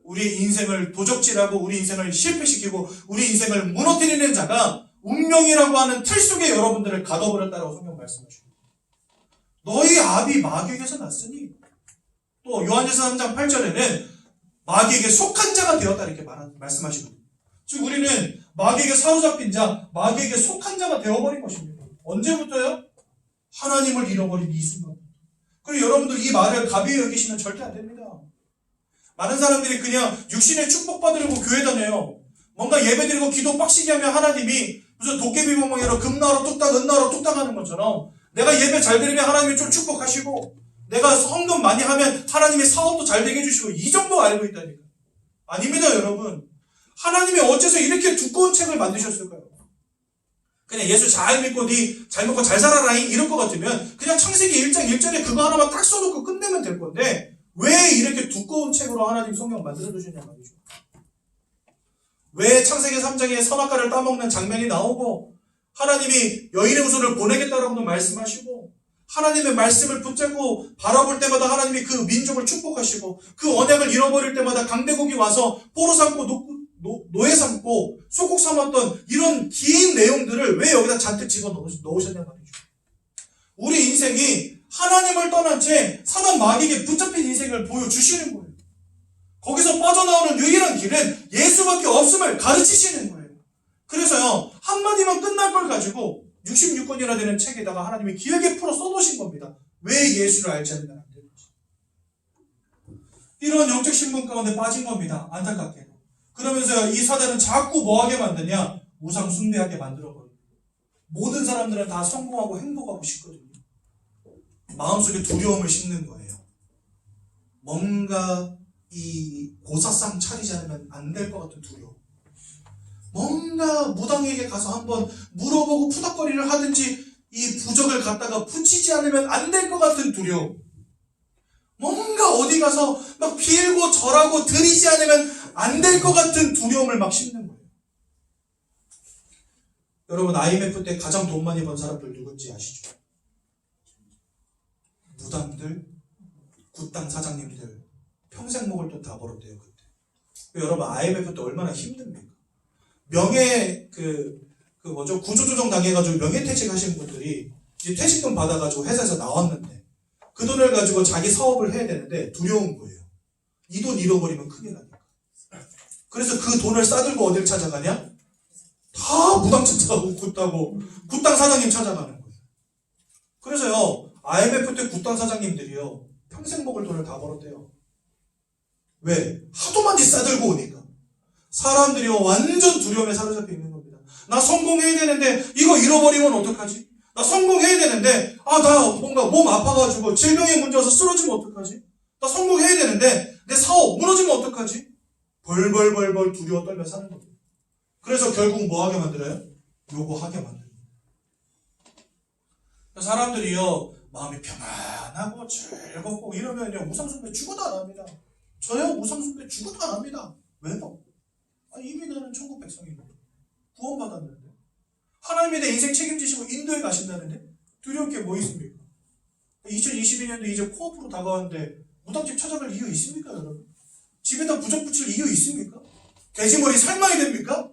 우리 인생을 도적질하고 우리 인생을 실패시키고 우리 인생을 무너뜨리는 자가 운명이라고 하는 틀 속에 여러분들을 가둬버렸다라고 성경 말씀하십니다. 너희 아비 마귀에게서 났으니, 또 요한일서 3장 8절에는 마귀에게 속한 자가 되었다 이렇게 말씀하시거든요. 즉 우리는 마귀에게 사로잡힌 자, 마귀에게 속한 자가 되어버린 것입니다. 언제부터요? 하나님을 잃어버린 이 순간. 그리고 여러분들 이 말을 가벼이 여기시면 절대 안 됩니다. 많은 사람들이 그냥 육신의 축복받으려고 교회 다녀요. 뭔가 예배드리고 기도 빡시게 하면 하나님이 무슨 도깨비 멍멍이로 금나로 뚝딱 은나로 뚝딱 하는 것처럼, 내가 예배 잘 드리면 하나님이 좀 축복하시고, 내가 헌금 많이 하면 하나님의 사업도 잘 되게 해주시고, 이 정도 알고 있다니까. 아닙니다, 여러분. 하나님이 어째서 이렇게 두꺼운 책을 만드셨을까요? 그냥 예수 잘 믿고 니 잘 먹고 잘 살아라잉 이럴 것 같으면 그냥 창세기 1장 1절에 그거 하나만 딱 써놓고 끝내면 될 건데, 왜 이렇게 두꺼운 책으로 하나님 성경 만들어 두셨냐 말이죠. 왜 창세기 3장에 선악과를 따먹는 장면이 나오고, 하나님이 여인의 후손을 보내겠다라고도 말씀하시고, 하나님의 말씀을 붙잡고 바라볼 때마다 하나님이 그 민족을 축복하시고, 그 언약을 잃어버릴 때마다 강대국이 와서 포로 삼고 노예 삼고 소국 삼았던 이런 긴 내용들을 왜 여기다 잔뜩 집어넣으셨냐 말이죠. 우리 인생이 하나님을 떠난 채 사단 마귀에게 붙잡힌 인생을 보여주시는 거예요. 거기서 빠져나오는 유일한 길은 예수밖에 없음을 가르치시는 거예요. 그래서요, 한마디만 끝날 걸 가지고 66권이나 되는 책에다가 하나님이 길게 풀어 써놓으신 겁니다. 왜 예수를 알지 않으면 안 되는지. 이런 영적 신분 가운데 빠진 겁니다. 안타깝게도. 그러면서 이 사단은 자꾸 뭐하게 만드냐? 우상 숭배하게 만들어버려요. 모든 사람들은 다 성공하고 행복하고 싶거든요. 마음속에 두려움을 심는 거예요. 뭔가 이 고사상 차리지 않으면 안 될 것 같은 두려움. 뭔가 무당에게 가서 한번 물어보고 푸닥거리를 하든지 이 부적을 갖다가 붙이지 않으면 안 될 것 같은 두려움. 뭔가 어디 가서 막 빌고 절하고 드리지 않으면 안 될 것 같은 두려움을 막 심는 거예요. 여러분, IMF 때 가장 돈 많이 번 사람들 누군지 아시죠? 무당들, 굿당 사장님들, 평생 먹을 돈 다 벌었대요, 그때. 여러분, IMF 때 얼마나 힘듭니까? 구조조정 당해가지고 명예퇴직 하신 분들이 이제 퇴직금 받아가지고 회사에서 나왔는데, 그 돈을 가지고 자기 사업을 해야 되는데 두려운 거예요. 이 돈 잃어버리면 큰일 나니까. 그래서 그 돈을 싸들고 어딜 찾아가냐? 다 무당집 찾아가고 굿당 사장님 찾아가는 거예요. 그래서요 IMF 때 굿당 사장님들이요 평생 먹을 돈을 다 벌었대요. 왜? 하도 많이 싸들고 오니까 사람들이요 완전 두려움에 사로잡혀 있는 겁니다. 나 성공해야 되는데 이거 잃어버리면 어떡하지? 나 성공해야 되는데 나 뭔가 몸 아파가지고 질병에 문제 와서 쓰러지면 어떡하지? 나 성공해야 되는데 내 사업 무너지면 어떡하지? 벌벌 두려워 떨며 사는 겁니다. 그래서 결국 뭐 하게 만들어요? 요거 하게 만들어요. 사람들이요 마음이 평안하고 즐겁고 이러면요 우상숭배 죽어도 안 합니다. 저요 우상숭배 죽어도 안 합니다. 왜요? 이미 나는 천국 백성인데 구원받았는데 하나님이 내 인생 책임지시고 인도에 가신다는데 두려울 게 뭐 있습니까? 2022년도 이제 코앞으로 다가왔는데 무당집 찾아갈 이유 있습니까 여러분? 집에다 부적 붙일 이유 있습니까? 돼지머리 삶아야 됩니까?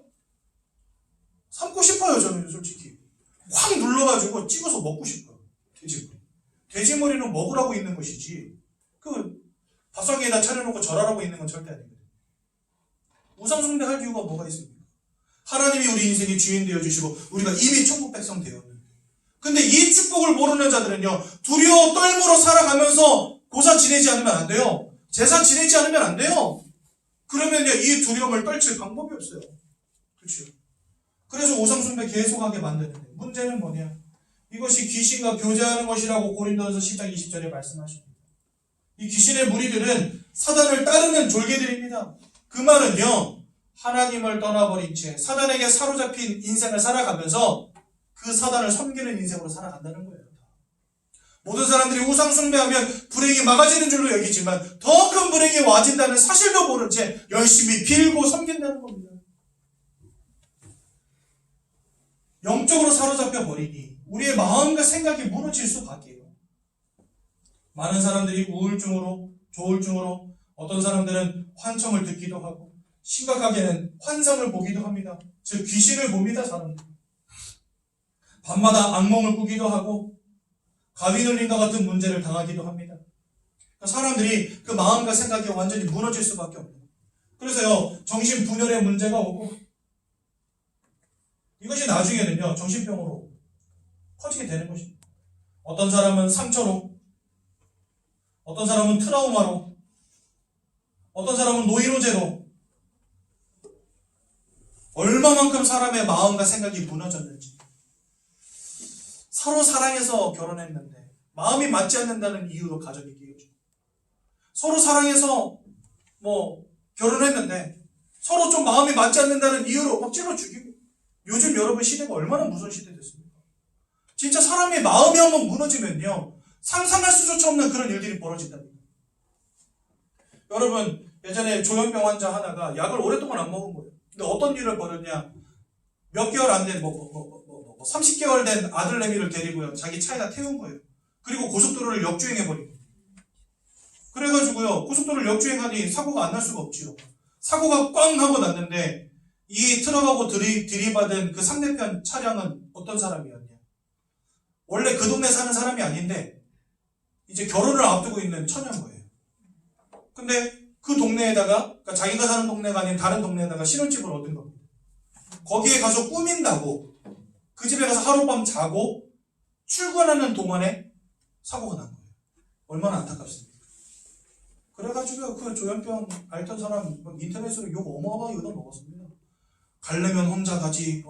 삶고 싶어요 저는 솔직히. 확 눌러가지고 찍어서 먹고 싶어요. 돼지머리는 먹으라고 있는 것이지 밥상에다 차려놓고 절하라고 있는 건 절대 아닙니다. 우상숭배할 이유가 뭐가 있습니까? 하나님이 우리 인생의 주인 되어주시고 우리가 이미 천국 백성 되었는데 근데 이 축복을 모르는 자들은요 두려워 떨므로 살아가면서 고사 지내지 않으면 안 돼요. 제사 지내지 않으면 안 돼요. 그러면요 이 두려움을 떨칠 방법이 없어요. 그렇죠? 그래서 우상숭배 계속하게 만드는데 문제는 뭐냐? 이것이 귀신과 교제하는 것이라고 고린도전서 10장 20절에 말씀하십니다. 이 귀신의 무리들은 사단을 따르는 졸개들입니다. 그 말은요 하나님을 떠나버린 채 사단에게 사로잡힌 인생을 살아가면서 그 사단을 섬기는 인생으로 살아간다는 거예요. 모든 사람들이 우상숭배하면 불행이 막아지는 줄로 여기지만 더 큰 불행이 와진다는 사실도 모른 채 열심히 빌고 섬긴다는 겁니다. 영적으로 사로잡혀 버리니 우리의 마음과 생각이 무너질 수밖에요. 많은 사람들이 우울증으로 조울증으로 어떤 사람들은 환청을 듣기도 하고 심각하게는 환상을 보기도 합니다. 즉 귀신을 봅니다. 사람들 밤마다 악몽을 꾸기도 하고 가위 눌림과 같은 문제를 당하기도 합니다. 사람들이 그 마음과 생각이 완전히 무너질 수밖에 없어요. 그래서요 정신분열의 문제가 오고 이것이 나중에는요 정신병으로 커지게 되는 것입니다. 어떤 사람은 상처로, 어떤 사람은 트라우마로, 어떤 사람은 노이로제로 얼마만큼 사람의 마음과 생각이 무너졌는지. 서로 사랑해서 결혼했는데 마음이 맞지 않는다는 이유로 가정이 깨어지고, 서로 사랑해서 결혼했는데 서로 좀 마음이 맞지 않는다는 이유로 막 찔러 죽이고. 요즘 여러분 시대가 얼마나 무서운 시대 됐습니까? 진짜 사람의 마음이 한번 무너지면요 상상할 수조차 없는 그런 일들이 벌어진답니다. 여러분 예전에 조현병 환자 하나가 약을 오랫동안 안 먹은 거예요. 근데 어떤 일을 벌였냐, 몇 개월 안 된 30개월 된 아들내미를 데리고요 자기 차에다 태운 거예요. 그리고 고속도로를 역주행해버린 거예요. 그래가지고요 고속도로를 역주행하니 사고가 안 날 수가 없지요. 사고가 꽝 하고 났는데 이 트럭하고 들이받은 그 상대편 차량은 어떤 사람이었냐, 원래 그 동네 사는 사람이 아닌데 이제 결혼을 앞두고 있는 처녀인 거예요. 근데 그 동네에다가, 그러니까 자기가 사는 동네가 아닌 다른 동네에다가 신혼집을 얻은 겁니다. 거기에 가서 꾸민다고 그 집에 가서 하룻밤 자고 출근하는 동안에 사고가 난 거예요. 얼마나 안타깝습니까? 그래가지고 그 조현병 앓던 사람 인터넷으로 욕 어마어마하게 얻어먹었습니다. 가려면 혼자 가지,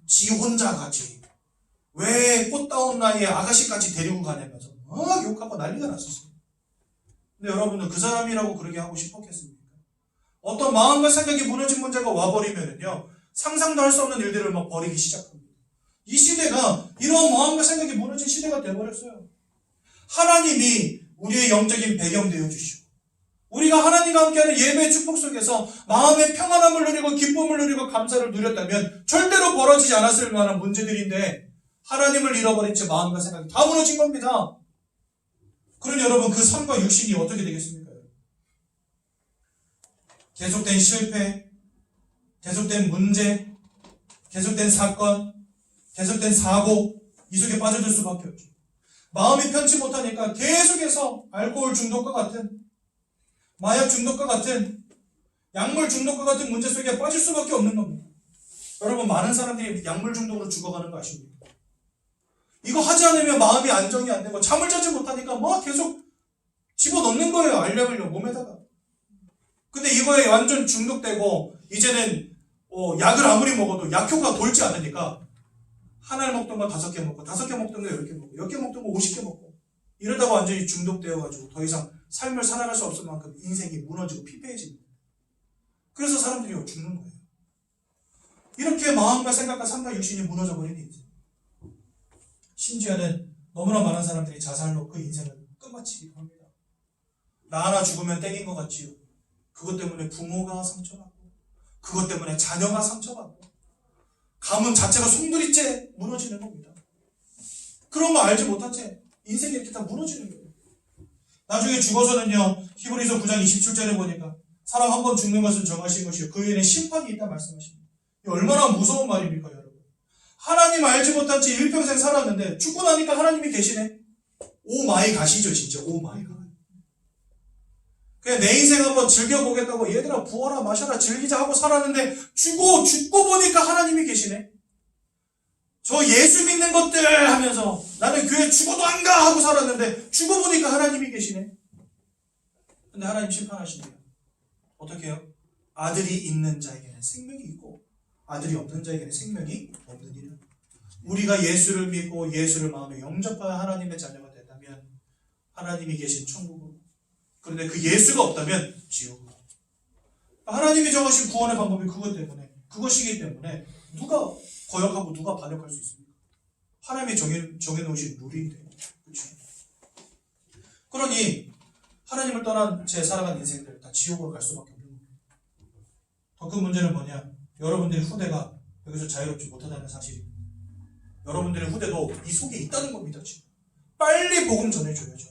지 혼자 가지, 왜 꽃다운 나이에 아가씨까지 데리고 가냐면서 막 욕하고 난리가 났었어요. 근데 여러분들 그 사람이라고 그러게 하고 싶었겠습니까? 어떤 마음과 생각이 무너진 문제가 와버리면은요 상상도 할 수 없는 일들을 막 벌이기 시작합니다. 이 시대가 이런 마음과 생각이 무너진 시대가 되어버렸어요. 하나님이 우리의 영적인 배경 되어주시고 우리가 하나님과 함께하는 예배의 축복 속에서 마음의 평안함을 누리고 기쁨을 누리고 감사를 누렸다면 절대로 벌어지지 않았을 만한 문제들인데 하나님을 잃어버린 채 마음과 생각이 다 무너진 겁니다. 그러니 여러분 그 삶과 육신이 어떻게 되겠습니까? 계속된 실패, 계속된 문제, 계속된 사건, 계속된 사고, 이 속에 빠져들 수밖에 없죠. 마음이 편치 못하니까 계속해서 알코올 중독과 같은, 마약 중독과 같은, 약물 중독과 같은 문제 속에 빠질 수밖에 없는 겁니다. 여러분, 많은 사람들이 약물 중독으로 죽어가는 거 아십니까? 이거 하지 않으면 마음이 안정이 안 되고 잠을 자지 못하니까 뭐 계속 집어넣는 거예요. 알약을요, 몸에다가. 근데 이거에 완전 중독되고 이제는 약을 아무리 먹어도 약효가 돌지 않으니까 하나를 먹던 거 5개 먹고 5개 먹던 거 10개 먹고 10개 먹던 거 50개 먹고 이러다가 완전히 중독되어가지고 더 이상 삶을 살아갈 수 없을 만큼 인생이 무너지고 피폐해집니다. 그래서 사람들이 죽는 거예요. 이렇게 마음과 생각과 삶과 육신이 무너져 버린 인생. 심지어는 너무나 많은 사람들이 자살로 그 인생을 끝마치기도 합니다. 나 하나 죽으면 땡인 것 같지요. 그것 때문에 부모가 상처받고 그것 때문에 자녀가 상처받고 가문 자체가 송두리째 무너지는 겁니다. 그런 거 알지 못한 채 인생이 이렇게 다 무너지는 거예요. 나중에 죽어서는요, 히브리서 9장 27절에 보니까 사람 한 번 죽는 것은 정하신 것이요 그 후에는 심판이 있다 말씀하십니다. 얼마나 무서운 말입니까, 여러분? 하나님 알지 못한 채 일평생 살았는데 죽고 나니까 하나님이 계시네. 오 마이 갓이죠, 진짜. 오 마이 갓. 그냥 내 인생 한번 즐겨보겠다고 얘들아 부어라 마셔라 즐기자 하고 살았는데 죽고 보니까 하나님이 계시네. 저 예수 믿는 것들 하면서 나는 교회 죽어도 안 가 하고 살았는데 죽어보니까 하나님이 계시네. 근데 하나님 심판하시네요. 어떻게 해요? 아들이 있는 자에게는 생명이 있고 아들이 없는 자에게는 생명이 없느니라. 우리가 예수를 믿고 예수를 마음에 영접하여 하나님의 자녀가 된다면 하나님이 계신 천국으로, 그런데 그 예수가 없다면 지옥으로. 하나님이 정하신 구원의 방법이 그것이기 때문에 누가 거역하고 누가 반역할 수 있습니까? 하나님이 정해놓으신 룰인데, 그렇죠? 그러니 하나님을 떠난 채 살아간 인생들 다 지옥으로 갈 수밖에 없는 겁니다. 더 큰 문제는 뭐냐? 여러분들의 후대가 여기서 자유롭지 못하다는 사실입니다. 여러분들의 후대도 이 속에 있다는 겁니다. 지금 빨리 복음 전해줘야죠.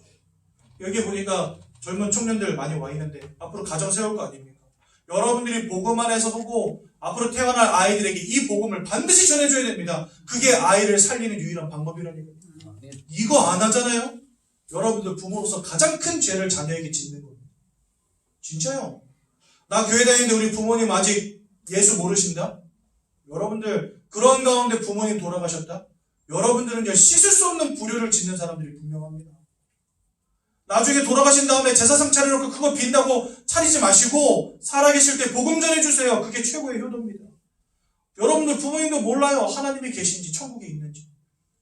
여기 보니까 젊은 청년들 많이 와 있는데 앞으로 가정 세울 거 아닙니까? 여러분들이 복음 안에서 보고 앞으로 태어날 아이들에게 이 복음을 반드시 전해줘야 됩니다. 그게 아이를 살리는 유일한 방법이라니까요. 이거 안 하잖아요? 여러분들 부모로서 가장 큰 죄를 자녀에게 짓는 겁니다. 진짜요? 나 교회 다니는데 우리 부모님 아직 예수 모르신다? 여러분들 그런 가운데 부모님 돌아가셨다? 여러분들은 씻을 수 없는 불효를 짓는 사람들이 분명합니다. 나중에 돌아가신 다음에 제사상 차려놓고 그거 빈다고 차리지 마시고 살아계실 때 복음 전해주세요. 그게 최고의 효도입니다. 여러분들 부모님도 몰라요. 하나님이 계신지 천국에 있는지.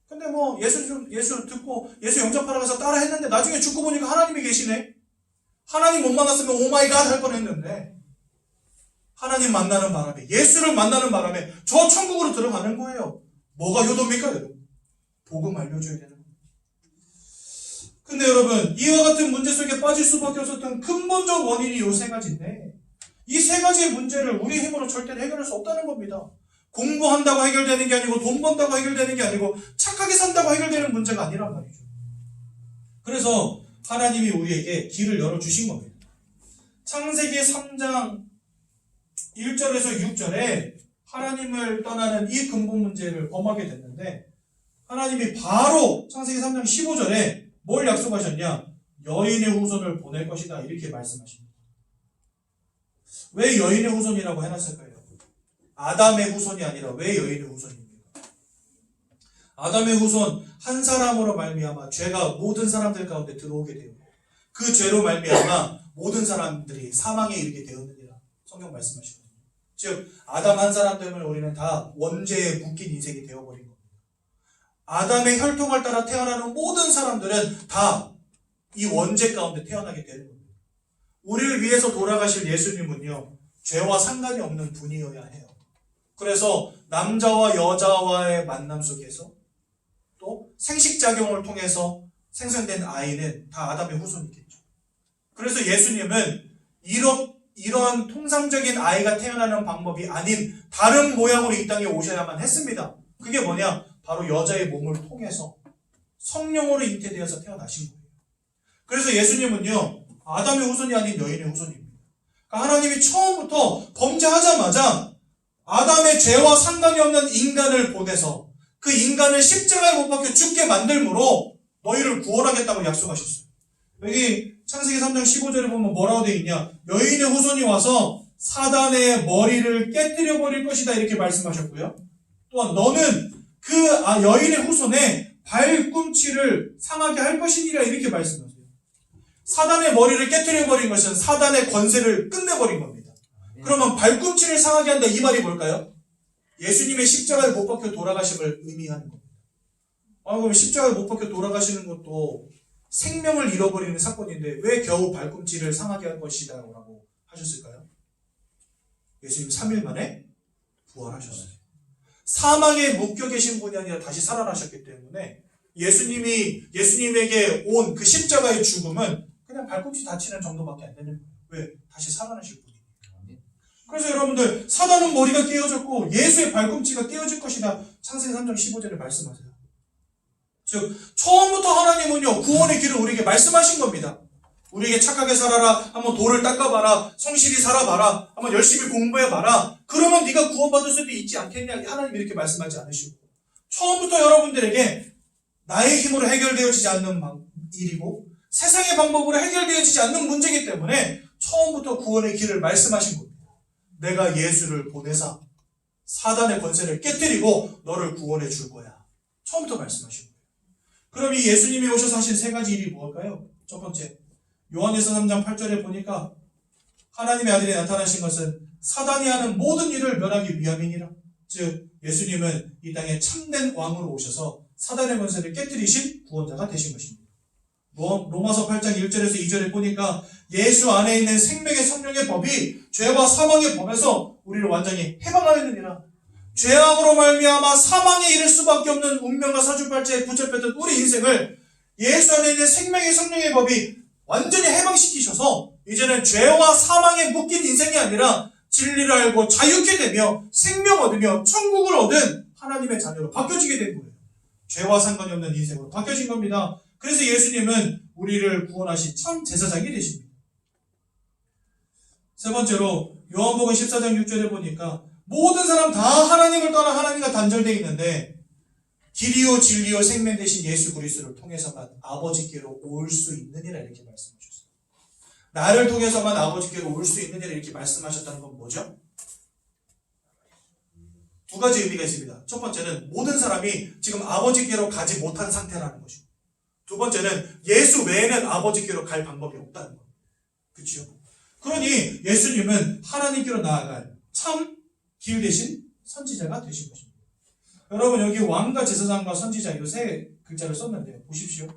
근데 뭐 예수 듣고 예수 영접하러 가서 따라 했는데 나중에 죽고 보니까 하나님이 계시네. 하나님 못 만났으면 오마이갓 할 뻔했는데 하나님 만나는 바람에 예수를 만나는 바람에 저 천국으로 들어가는 거예요. 뭐가 효도입니까, 여러분? 복음 알려줘야 되는 거예요. 근데 여러분, 이와 같은 문제 속에 빠질 수밖에 없었던 근본적 원인이 이 세 가지인데 이 세 가지의 문제를 우리 힘으로 절대로 해결할 수 없다는 겁니다. 공부한다고 해결되는 게 아니고 돈 번다고 해결되는 게 아니고 착하게 산다고 해결되는 문제가 아니란 말이죠. 그래서 하나님이 우리에게 길을 열어주신 겁니다. 창세기 3장 1절에서 6절에 하나님을 떠나는 이 근본 문제를 범하게 됐는데 하나님이 바로 창세기 3장 15절에 뭘 약속하셨냐? 여인의 후손을 보낼 것이다 이렇게 말씀하십니다. 왜 여인의 후손이라고 해놨을까요? 아담의 후손이 아니라 왜 여인의 후손입니까? 아담의 후손 한 사람으로 말미암아 죄가 모든 사람들 가운데 들어오게 되고 그 죄로 말미암아 모든 사람들이 사망에 이르게 되었느니라 성경 말씀하시거든요. 즉 아담 한 사람 때문에 우리는 다 원죄에 묶인 인생이 되어버린 겁니다. 아담의 혈통을 따라 태어나는 모든 사람들은 다 이 원죄 가운데 태어나게 되는 겁니다. 우리를 위해서 돌아가실 예수님은요 죄와 상관이 없는 분이어야 해요. 그래서 남자와 여자와의 만남 속에서 또 생식작용을 통해서 생성된 아이는 다 아담의 후손이겠죠. 그래서 예수님은 이런 통상적인 아이가 태어나는 방법이 아닌 다른 모양으로 이 땅에 오셔야만 했습니다. 그게 뭐냐? 바로 여자의 몸을 통해서 성령으로 잉태되어서 태어나신 거예요. 그래서 예수님은요 아담의 후손이 아닌 여인의 후손입니다. 그러니까 하나님이 처음부터 범죄하자마자 아담의 죄와 상관이 없는 인간을 보내서 그 인간을 십자가에 못 박혀 죽게 만들므로 너희를 구원하겠다고 약속하셨어요. 여기 창세기 3장 15절에 보면 뭐라고 되어 있냐? 여인의 후손이 와서 사단의 머리를 깨뜨려 버릴 것이다 이렇게 말씀하셨고요. 또한 너는 그 여인의 후손의 발꿈치를 상하게 할 것이니라 이렇게 말씀하세요. 사단의 머리를 깨뜨려 버린 것은 사단의 권세를 끝내버린 겁니다. 그러면 발꿈치를 상하게 한다 이 말이 뭘까요? 예수님의 십자가에 못 박혀 돌아가심을 의미하는 겁니다. 그럼 십자가에 못 박혀 돌아가시는 것도 생명을 잃어버리는 사건인데 왜 겨우 발꿈치를 상하게 할 것이다 라고 하셨을까요? 예수님 3일 만에 부활하셨어요. 사망에 묶여 계신 분이 아니라 다시 살아나셨기 때문에 예수님에게 온 그 십자가의 죽음은 그냥 발꿈치 다치는 정도밖에 안 되는 거예요. 왜? 다시 살아나실 분이에요. 그래서 여러분들 사단은 머리가 깨어졌고 예수의 발꿈치가 깨어질 것이다. 창세기 3장 15절에 말씀하세요. 즉 처음부터 하나님은요 구원의 길을 우리에게 말씀하신 겁니다. 우리에게 착하게 살아라, 한번 돌을 닦아봐라, 성실히 살아봐라, 한번 열심히 공부해봐라. 그러면 네가 구원받을 수도 있지 않겠냐. 하나님 이렇게 말씀하지 않으시고 처음부터 여러분들에게 나의 힘으로 해결되어지지 않는 일이고 세상의 방법으로 해결되어지지 않는 문제이기 때문에 처음부터 구원의 길을 말씀하신 겁니다. 내가 예수를 보내사 사단의 권세를 깨뜨리고 너를 구원해 줄 거야. 처음부터 말씀하신 거예요. 그럼 이 예수님이 오셔서 하신 세 가지 일이 뭘까요? 첫 번째, 요한에서 3장 8절에 보니까 하나님의 아들이 나타나신 것은 사단이 하는 모든 일을 멸하기 위함이니라. 즉 예수님은 이 땅에 참된 왕으로 오셔서 사단의 권세를 깨뜨리신 구원자가 되신 것입니다. 로마서 8장 1절에서 2절에 보니까 예수 안에 있는 생명의 성령의 법이 죄와 사망의 법에서 우리를 완전히 해방하였느니라. 죄악으로 말미암아 사망에 이를 수밖에 없는 운명과 사주팔자에 붙잡혔던 우리 인생을 예수 안에 있는 생명의 성령의 법이 완전히 해방시키셔서 이제는 죄와 사망에 묶인 인생이 아니라 진리를 알고 자유케 되며 생명 얻으며 천국을 얻은 하나님의 자녀로 바뀌어지게 된 거예요. 죄와 상관이 없는 인생으로 바뀌어진 겁니다. 그래서 예수님은 우리를 구원하신 참 제사장이 되십니다. 세 번째로 요한복음 14장 6절에 보니까 모든 사람 다 하나님을 떠나 하나님과 단절되어 있는데 길이요 진리요 생명 되신 예수 그리스도를 통해서만 아버지께로 올 수 있느니라 이렇게 말씀하셨어요. 나를 통해서만 아버지께로 올 수 있느니라 이렇게 말씀하셨다는 건 뭐죠? 두 가지 의미가 있습니다. 첫 번째는 모든 사람이 지금 아버지께로 가지 못한 상태라는 것이고, 두 번째는 예수 외에는 아버지께로 갈 방법이 없다는 겁니다. 그렇죠? 그러니 예수님은 하나님께로 나아갈 참 길 대신 선지자가 되신 것입니다. 여러분 여기 왕과 제사장과 선지자 이 세 글자를 썼는데 보십시오.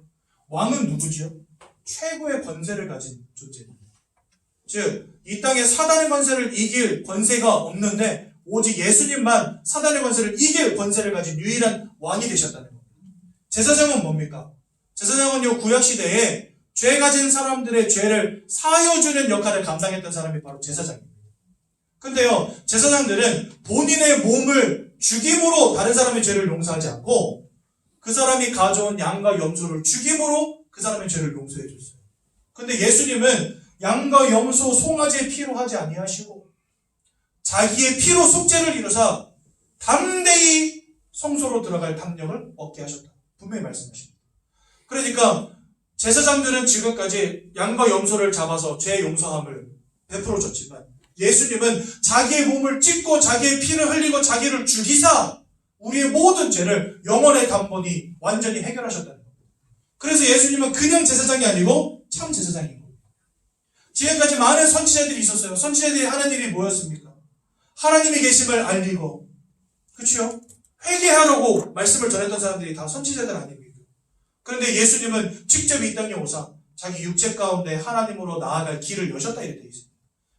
왕은 누구지요? 최고의 권세를 가진 존재입니다. 즉 이 땅에 사단의 권세를 이길 권세가 없는데 오직 예수님만 사단의 권세를 이길 권세를 가진 유일한 왕이 되셨다는 겁니다. 제사장은 뭡니까? 제사장은요 구약시대에 죄 가진 사람들의 죄를 사여주는 역할을 감당했던 사람이 바로 제사장입니다. 근데요 제사장들은 본인의 몸을 죽임으로 다른 사람의 죄를 용서하지 않고 그 사람이 가져온 양과 염소를 죽임으로 그 사람의 죄를 용서해 줬어요. 근데 예수님은 양과 염소, 송아지의 피로 하지 아니하시고 자기의 피로 속죄를 이루사 담대히 성소로 들어갈 담력을 얻게 하셨다. 분명히 말씀하십니다. 그러니까 제사장들은 지금까지 양과 염소를 잡아서 죄 용서함을 베풀어 줬지만 예수님은 자기의 몸을 찢고 자기의 피를 흘리고 자기를 죽이사 우리의 모든 죄를 영원의 단번에 완전히 해결하셨다는 겁니다. 그래서 예수님은 그냥 제사장이 아니고 참 제사장인 겁니다. 지금까지 많은 선지자들이 있었어요. 선지자들이 하는 일이 뭐였습니까? 하나님의 계심을 알리고, 그렇죠? 회개하라고 말씀을 전했던 사람들이 다 선지자들 아닙니까? 그런데 예수님은 직접 이 땅에 오사 자기 육체 가운데 하나님으로 나아갈 길을 여셨다 이렇게 되어 있습니다.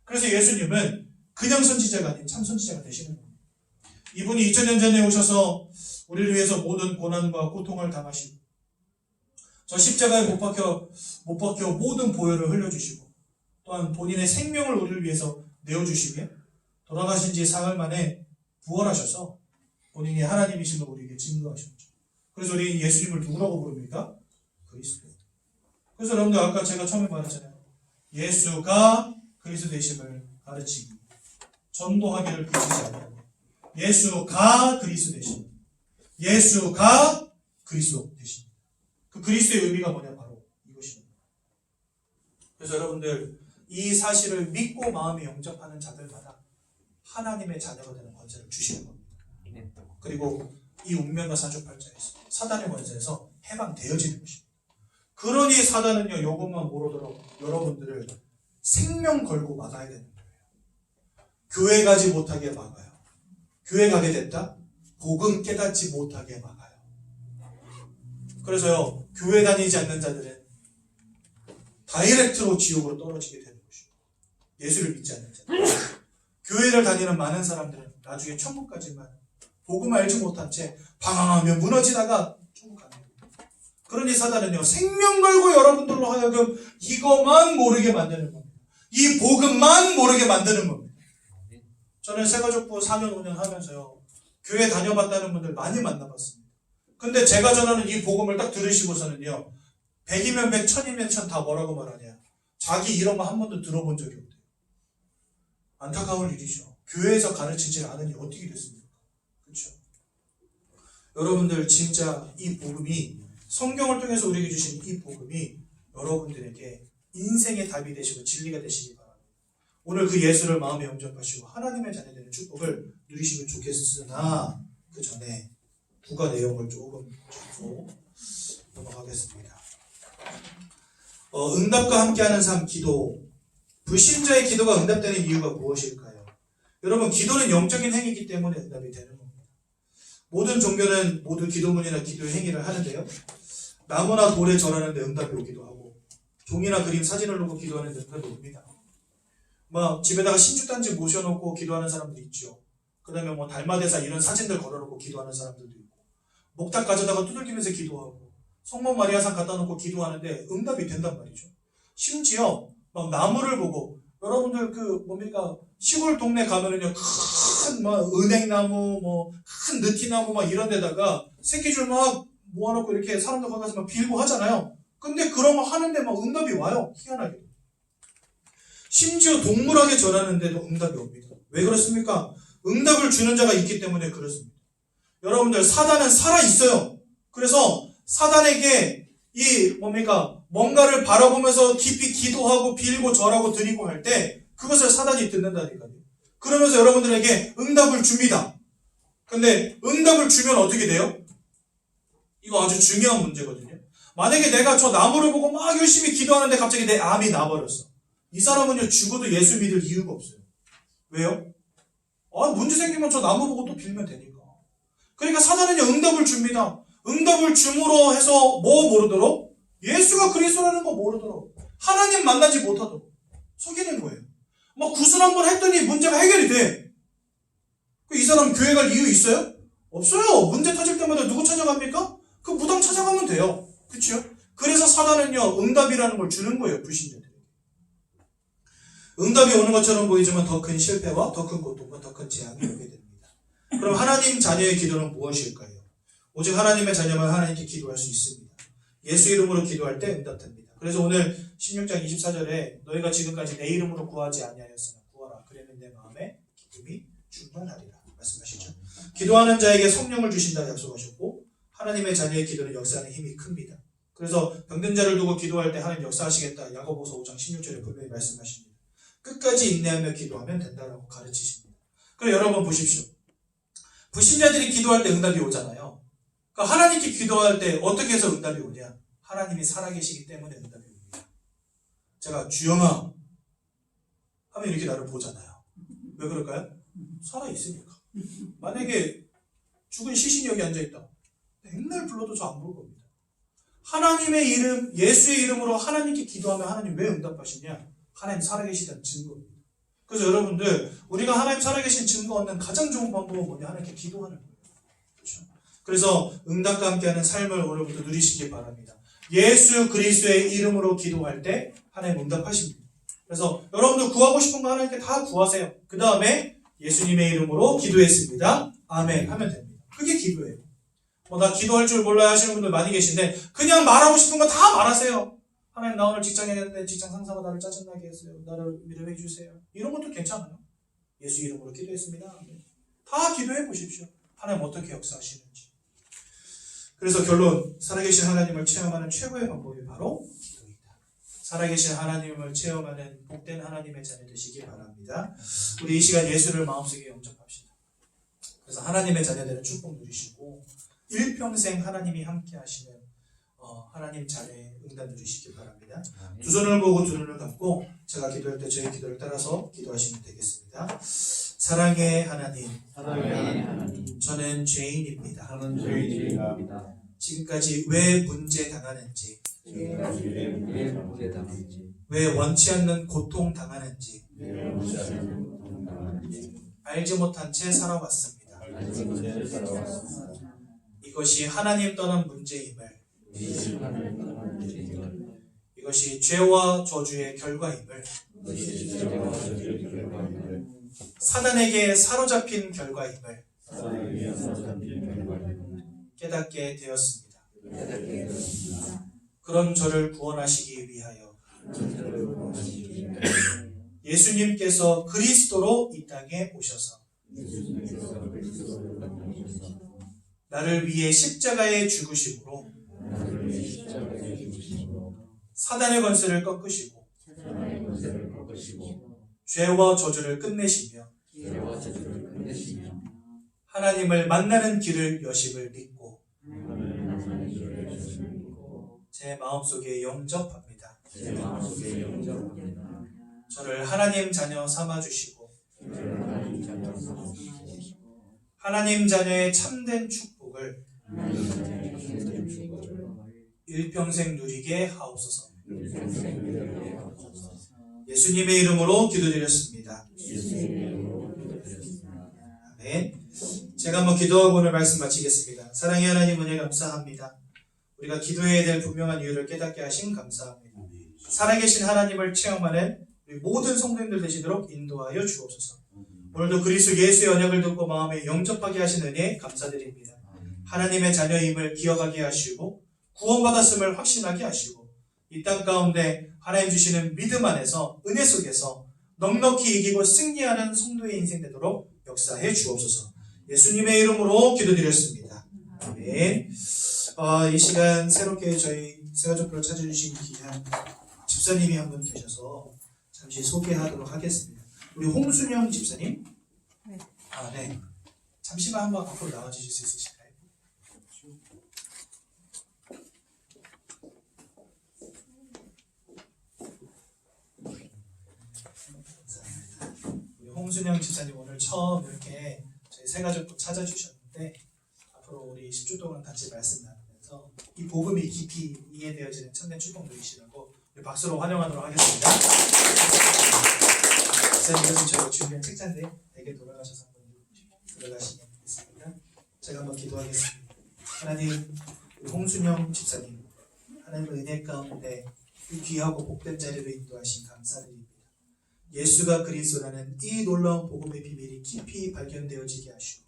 그래서 예수님은 그냥 선지자가 아닌 참 선지자가 되시는 겁니다. 이분이 2000년 전에 오셔서 우리를 위해서 모든 고난과 고통을 당하시고 저 십자가에 못 박혀 모든 보혈을 흘려주시고 또한 본인의 생명을 우리를 위해서 내어주시며 돌아가신 지 사흘 만에 부활하셔서 본인이 하나님이심을 우리에게 증거하셨죠. 그래서 우리 예수님을 누구라고 부릅니까? 그리스도. 그래서 여러분들 아까 제가 처음에 말했잖아요. 예수가 그리스도 되심을 가르치기, 전도하기를 그치지 아니하고 예수가 그리스도 되심, 예수가 그리스도 되심. 그 그리스도의 의미가 뭐냐? 바로 이것입니다. 그래서 여러분들 이 사실을 믿고 마음에 영접하는 자들마다 하나님의 자녀가 되는 권세를 주시는 겁니다. 그리고 이 운명과 사주팔자에서 사단의 권세에서 해방되어지는 것입니다. 그러니 사단은요, 이것만 모르도록 여러분들을 생명 걸고 막아야 되는 거예요. 교회 가지 못하게 막아요. 교회 가게 됐다? 복음 깨닫지 못하게 막아요. 그래서요, 교회 다니지 않는 자들은 다이렉트로 지옥으로 떨어지게 되는 것입니다. 예수를 믿지 않는 자들. 교회를 다니는 많은 사람들은 나중에 천국까지만 복음 알지 못한 채 방황하며 무너지다가 천국 가는 거예요. 그러니 사단은요, 생명 걸고 여러분들로 하여금 이것만 모르게 만드는 겁니다. 이 복음만 모르게 만드는 겁니다. 저는 새가족부 4년 5년 하면서요, 교회 다녀봤다는 분들 많이 만나봤습니다. 근데 제가 전하는 이 복음을 딱 들으시고서는요, 100이면 100, 1000이면 1000 다 뭐라고 말하냐. 자기 이런 거 한 번도 들어본 적이 없대요. 안타까운 일이죠. 교회에서 가르치지 않으니 어떻게 됐습니까? 그렇죠? 여러분들 진짜 이 복음이, 성경을 통해서 우리에게 주신 이 복음이 여러분들에게 인생의 답이 되시고 진리가 되시기 바랍니다. 오늘 그 예수를 마음에 영접하시고 하나님의 자녀 되는 축복을 누리시면 좋겠으나 그 전에 부가 내용을 조금 짚고 넘어가겠습니다. 응답과 함께하는 삶, 기도. 불신자의 기도가 응답되는 이유가 무엇일까요? 여러분, 기도는 영적인 행위이기 때문에 응답이 되는 겁니다. 모든 종교는 모두 기도문이나 기도의 행위를 하는데요, 나무나 돌에 절하는데 응답이 오기도 하고, 종이나 그림, 사진을 놓고 기도하는데 응답이 옵니다. 집에다가 신주단지 모셔놓고 기도하는 사람도 있죠. 그 다음에 달마대사 이런 사진들 걸어놓고 기도하는 사람들도 있고, 목탁 가져다가 두들기면서 기도하고, 성모 마리아상 갖다 놓고 기도하는데 응답이 된단 말이죠. 심지어 나무를 보고, 여러분들 시골 동네 가면은요, 큰 은행나무, 큰 느티나무 이런 데다가 새끼줄 모아놓고 이렇게 사람들 거기 가서 빌고 하잖아요. 근데 그런 거 하는데 응답이 와요. 희한하게. 심지어 동물에게 절하는데도 응답이 옵니다. 왜 그렇습니까? 응답을 주는 자가 있기 때문에 그렇습니다. 여러분들, 사단은 살아있어요. 그래서 사단에게 뭔가를 바라보면서 깊이 기도하고 빌고 절하고 드리고 할 때 그것을 사단이 듣는다니까요. 그러면서 여러분들에게 응답을 줍니다. 근데 응답을 주면 어떻게 돼요? 이거 아주 중요한 문제거든요. 만약에 내가 저 나무를 보고 막 열심히 기도하는데 갑자기 내 암이 나버렸어. 이 사람은요, 죽어도 예수 믿을 이유가 없어요. 왜요? 문제 생기면 저 나무 보고 또 빌면 되니까. 그러니까 사단은요, 응답을 줍니다. 응답을 줌으로 해서 모르도록? 예수가 그리스도라는 거 모르도록. 하나님 만나지 못하도록. 속이는 거예요. 구술 한번 했더니 문제가 해결이 돼. 이 사람 교회 갈 이유 있어요? 없어요. 문제 터질 때마다 누구 찾아갑니까? 그 무당 찾아가면 돼요. 그렇죠? 그래서 사단은요, 응답이라는 걸 주는 거예요, 불신자들. 응답이 오는 것처럼 보이지만 더 큰 실패와 더 큰 고통과 더 큰 재앙이 오게 됩니다. 그럼 하나님 자녀의 기도는 무엇일까요? 오직 하나님의 자녀만 하나님께 기도할 수 있습니다. 예수 이름으로 기도할 때 응답됩니다. 그래서 오늘 16장 24절에 너희가 지금까지 내 이름으로 구하지 아니하였으나 구하라. 그러면 내 마음에 기쁨이 충만하리라 말씀하시죠. 기도하는 자에게 성령을 주신다 약속하셨고, 하나님의 자녀의 기도는 역사하는 힘이 큽니다. 그래서 병든 자를 두고 기도할 때 하나님 역사하시겠다. 야고보서 5장 16절에 분명히 말씀하십니다. 끝까지 인내하며 기도하면 된다라고 가르치십니다. 그럼 여러분 보십시오. 불신자들이 기도할 때 응답이 오잖아요. 그러니까 하나님께 기도할 때 어떻게 해서 응답이 오냐? 하나님이 살아계시기 때문에 응답이 옵니다. 제가 주영아 하면 이렇게 나를 보잖아요. 왜 그럴까요? 살아있으니까. 만약에 죽은 시신이 여기 앉아있다. 맨날 불러도 저 안 볼 겁니다. 하나님의 이름, 예수의 이름으로 하나님께 기도하면 하나님 왜 응답하시냐? 하나님 살아계시다는 증거입니다. 그래서 여러분들, 우리가 하나님 살아계신 증거 얻는 가장 좋은 방법은 뭐냐? 하나님께 기도하는 거예요. 그렇죠? 그래서 응답과 함께하는 삶을 오늘부터 누리시기 바랍니다. 예수 그리스도의 이름으로 기도할 때 하나님 응답하십니다. 그래서 여러분들 구하고 싶은 거 하나님께 다 구하세요. 그 다음에 예수님의 이름으로 기도했습니다. 아멘 하면 됩니다. 그게 기도예요. 나 기도할 줄 몰라야 하시는 분들 많이 계신데 그냥 말하고 싶은 거 다 말하세요. 하나님, 나 오늘 직장에 갔는데 직장 상사가 나를 짜증나게 했어요. 나를 위로해 주세요. 이런 것도 괜찮아요. 예수 이름으로 기도했습니다. 다 기도해 보십시오. 하나님 어떻게 역사하시는지. 그래서 결론, 살아계신 하나님을 체험하는 최고의 방법이 바로 기도이다. 살아계신 하나님을 체험하는 복된 하나님의 자녀 되시기 바랍니다. 우리 이 시간 예수를 마음속에 영접합시다. 그래서 하나님의 자녀들은 축복 누리시고 일평생 하나님이 함께 하시는 하나님 자녀의 응답 누리시기 바랍니다. 두 손을 모으고 두 눈을 감고 제가 기도할 때 저희 기도를 따라서 기도하시면 되겠습니다. 사랑의 하나님, 저는 죄인입니다. 지금까지 왜 문제 당하는지, 왜 원치 않는 고통 당하는지 알지 못한 채 살아왔습니다. 이것이 하나님 떠난 문제임을, 이것이 죄와 저주의 결과임을, 사단에게 사로잡힌 결과임을 깨닫게 되었습니다. 그런 저를 구원하시기 위하여 예수님께서 그리스도로 이 땅에 오셔서 나를 위해 십자가에 죽으심으로 사단의 권세를 꺾으시고 죄와 저주를 끝내시며 하나님을 만나는 길을 여심을 믿고 제 마음속에 영접합니다. 저를 하나님 자녀 삼아주시고 하나님 자녀의 참된 축복을 일평생 누리게 하옵소서. 예수님의 이름으로 기도드렸습니다. 아멘. 제가 한번 기도하고 오늘 말씀 마치겠습니다. 사랑의 하나님 은혜 감사합니다. 우리가 기도해야 될 분명한 이유를 깨닫게 하신 감사합니다. 살아계신 하나님을 체험하는 우리 모든 성도님들 되시도록 인도하여 주옵소서. 오늘도 그리스도 예수의 언약을 듣고 마음에 영접하게 하신 은혜 감사드립니다. 하나님의 자녀임을 기억하게 하시고 구원받았음을 확신하게 하시고 이 땅 가운데 하나님 주시는 믿음 안에서 은혜 속에서 넉넉히 이기고 승리하는 성도의 인생 되도록 역사해 주옵소서. 예수님의 이름으로 기도드렸습니다. 아멘. 이 시간 새롭게 저희 새가족들을 찾아주신 귀한 집사님이 한 분 계셔서 잠시 소개하도록 하겠습니다. 우리 홍순영 집사님. 네. 잠시만 한번 앞으로 나와주실 수 있으실까요? 우리 홍순영 집사님 오늘 처음 이렇게 저희 새가족도 찾아주셨는데 앞으로 우리 10주 동안 같이 말씀 나누면서 이 복음이 깊이 이해되어지는 참된 축복 누리시라고 우리 박수로 환영하도록 하겠습니다. 집사님 이것은 저희가 준비한 책자인데 내게 돌아가셔서 한번 들어가시면 되겠습니다. 제가 한번 기도하겠습니다. 하나님, 우리 홍순영 집사님 하나님의 은혜 가운데 이 귀하고 복된 자리로 인도하신 감사드립니다. 예수가 그리스도라는 이 놀라운 복음의 비밀이 깊이 발견되어지게 하시고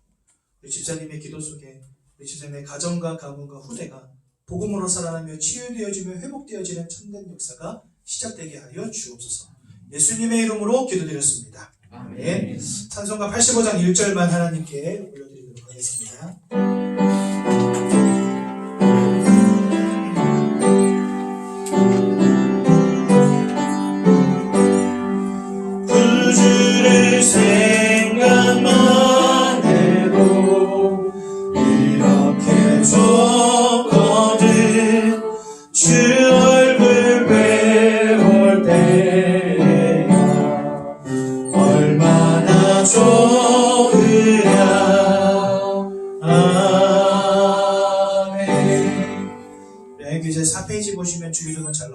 우리 집사님의 기도 속에 우리 집사님의 가정과 가문과 후대가 복음으로 살아나며 치유되어지며 회복되어지는 참된 역사가 시작되게 하여 주옵소서. 예수님의 이름으로 기도드렸습니다. 아멘. 찬송가 85장 1절만 하나님께 올려드리도록 하겠습니다. 구주를 생각만 해도 이렇게 좋거든. 주 얼굴 배울 때야 얼마나 좋으랴. 아멘. 네, 이제 4페이지 보시면 주기도는 잘 나옵니다.